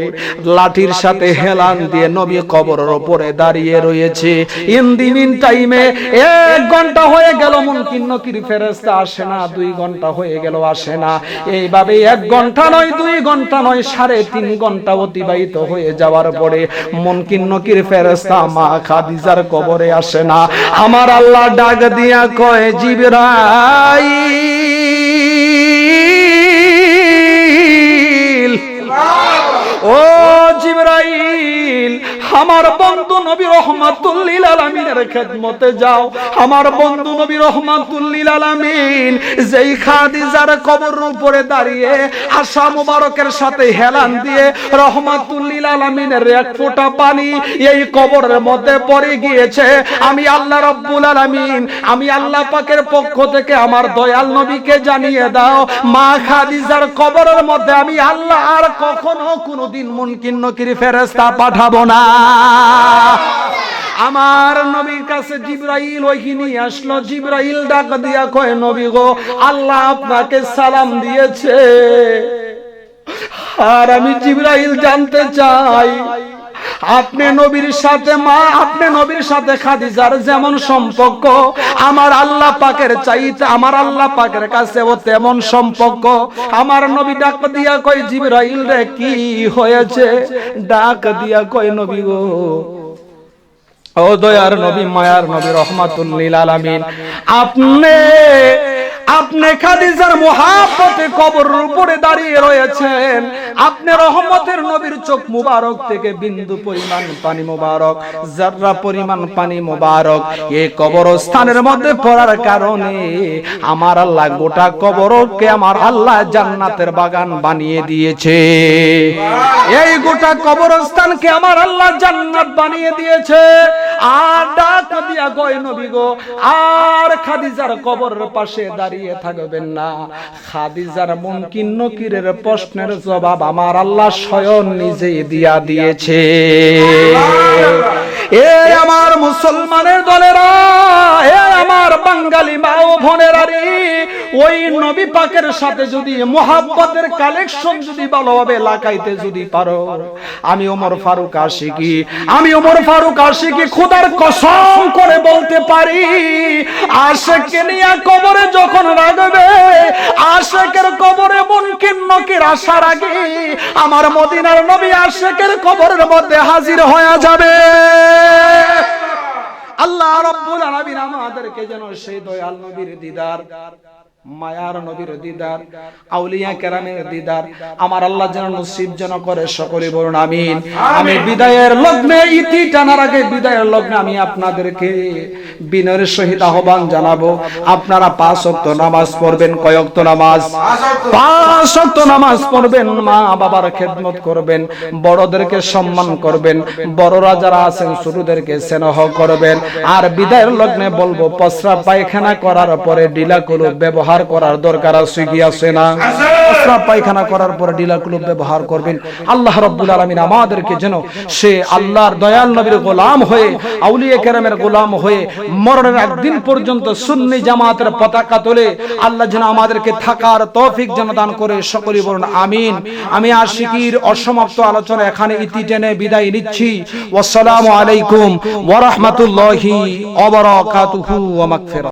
লাঠির সাথে হেলান দিয়ে নবী কবরের উপরে দাঁড়িয়ে রয়েছে। ইন দি মিন টাইমে 1 ঘন্টা হয়ে গেল, মুনকির নকির ফেরেশতা আসে না। 2 ঘন্টা হয়ে গেল, আসে না। এইভাবে 1 ঘন্টা নয়, 2 ঘন্টা নয়, 3.5 ঘন্টা অতিবাহিত হয়ে যাওয়ার পরে মুনকির নকির ফেরেশতা মা খাদিজার কবরে আসে না। আমার আল্লাহ ডাক দিয়া কয়, জিবরাইল, ও জিবরাইল, আমার বন্ধু নবী রহমাতুল লিল আলামিনের খেদমতে যাও। আমার বন্ধু নবী রহমাতুল লিল আলামিন যেই খাদিজার কবরের উপরে দাঁড়িয়ে আশা মুবারকের সাথে হেলান দিয়ে রহমাতুল লিল আলামিনের 1 ফোঁটা পানি এই কবরের মধ্যে পড়ে গিয়েছে। আমি আল্লাহ রাব্বুল আলামিন, আমি আল্লাহ পাকের পক্ষ থেকে আমার দয়াল নবীকে জানিয়ে দাও, মা খাদিজার কবরের মধ্যে আমি আল্লাহ আর কখনো কোনোদিন মুনকির নকির ফেরেশতা পাঠাবো না। আমার নবীর কাছে জিবরাইল ওইখানে আসলো। জিবরাইল ডাক দিয়া কয়, নবী গো, আল্লাহ আপনাকে সালাম দিয়েছে। আর আমি জিবরাইল জানতে চাই, আপনি নবীর সাথে আপনি নবীর সাথে খাদিজার যেমন সম্পর্ক, আমার আল্লাহ পাকের চাইতে আমার আল্লাহ পাকের কাছে ও তেমন সম্পর্ক। আমার নবী ডাক দিয়া কয়, জিবরাইল রে, কি হয়েছে? ডাক দিয়া কয়, নবী গো, ও দয়ার নবী, মায়ার নবী রহমাতুল লিল আলামিন, আপনি খাদিজার মুহাব্বতে কবরের উপরে দাঁড়িয়ে রয়েছেন। আপনি রহমতের নবীর চোখ মুবারক থেকে বিন্দু পরিমাণ পানি মুবারক, যাররা পরিমাণ পানি মুবারক এই কবরস্থানের মধ্যে পড়ার কারণে আমার আল্লাহ গোটা কবরকে আমার আল্লাহ জান্নাতের বাগান বানিয়ে দিয়েছে। এই গোটা কবরস্থানকে আমার আল্লাহ জান্নাত বানিয়ে দিয়েছে। আর ডাক দিয়া কয়, নবী গো, আর খাদিজার কবরের পাশে দাঁড়িয়ে থাকবেন না। খাদিজার মুনকির নকিরের প্রশ্নের জবাব আমার আল্লাহ স্বয়ং নিজেই দিয়া দিয়েছে। এ আমার মুসলমানের দলেরা, এ আমার বাঙালি মা ও বোনেরা রে, ওই নবী পাকের সাথে যদি মুহাব্বতের কালেকশন যদি ভালোভাবে লাগাইতে যদি পারো, আমি ওমর ফারুক আশিকি খোদার কসম করে বলতে পারি, আশিককে নিয়ে কবরে যখন রাখবে, আশিকের কবরে মুনকির নকির আসার আগে আমার মদিনার নবী আশিকের কবরের মধ্যে হাজির হয়ে যাবে। আল্লাহ রাব্বুল আলামিন আমাদেরকে যেন সেই দয়াল নবীর দিদার, মায়ার নবীর দিদার, আউলিয়া কেরামের দিদার আমার আল্লাহ যেন নসিব যেন করে। সকলে বলুন আমিন। আমি বিদায়ের লগ্নে, ইতি টানার আগে বিদায়ের লগ্নে আমি আপনাদেরকে বিনয়ের সহিত আহ্বান জানাবো, আপনারা 5 ওয়াক্ত নামাজ পড়বেন। কয় ওয়াক্ত নামাজ? 5 ওয়াক্ত নামাজ পড়বেন। মা বাবার খেদমত করবেন, বড়দেরকে সম্মান করবেন, বড়রা যারা আছেন ছোটদেরকে স্নেহ করবেন। আর বিদায়ের লগ্নে বলবো, প্রস্রাব পায়খানা করার পরে ডিলা কুলুপ ব্যবহার করার দরকার আছে কি আছে না? প্রস্রাব পায়খানা করার পরে ডিলা কুলুপ ব্যবহার করবেন। আল্লাহ রাব্বুল আলামিন আমাদেরকে যেন সে আল্লাহর দয়াল নবীর গোলাম হয়ে, আউলিয়া কেরামের গোলাম হয়ে মরণের একদিন পর্যন্ত সুন্নি জামাতের পতাকা তোলে আল্লাহ যেন আমাদেরকে থাকার তৌফিক যেন দান করে। সকলেই বলুন আমিন। আমি আশিকির অসমাপ্ত আলোচনা এখানে ইতি টেনে বিদায় নিচ্ছি। আসসালামু আলাইকুম ওয়া রাহমাতুল্লাহি ওয়া বারাকাতুহু ওয়া মাগফিরাত।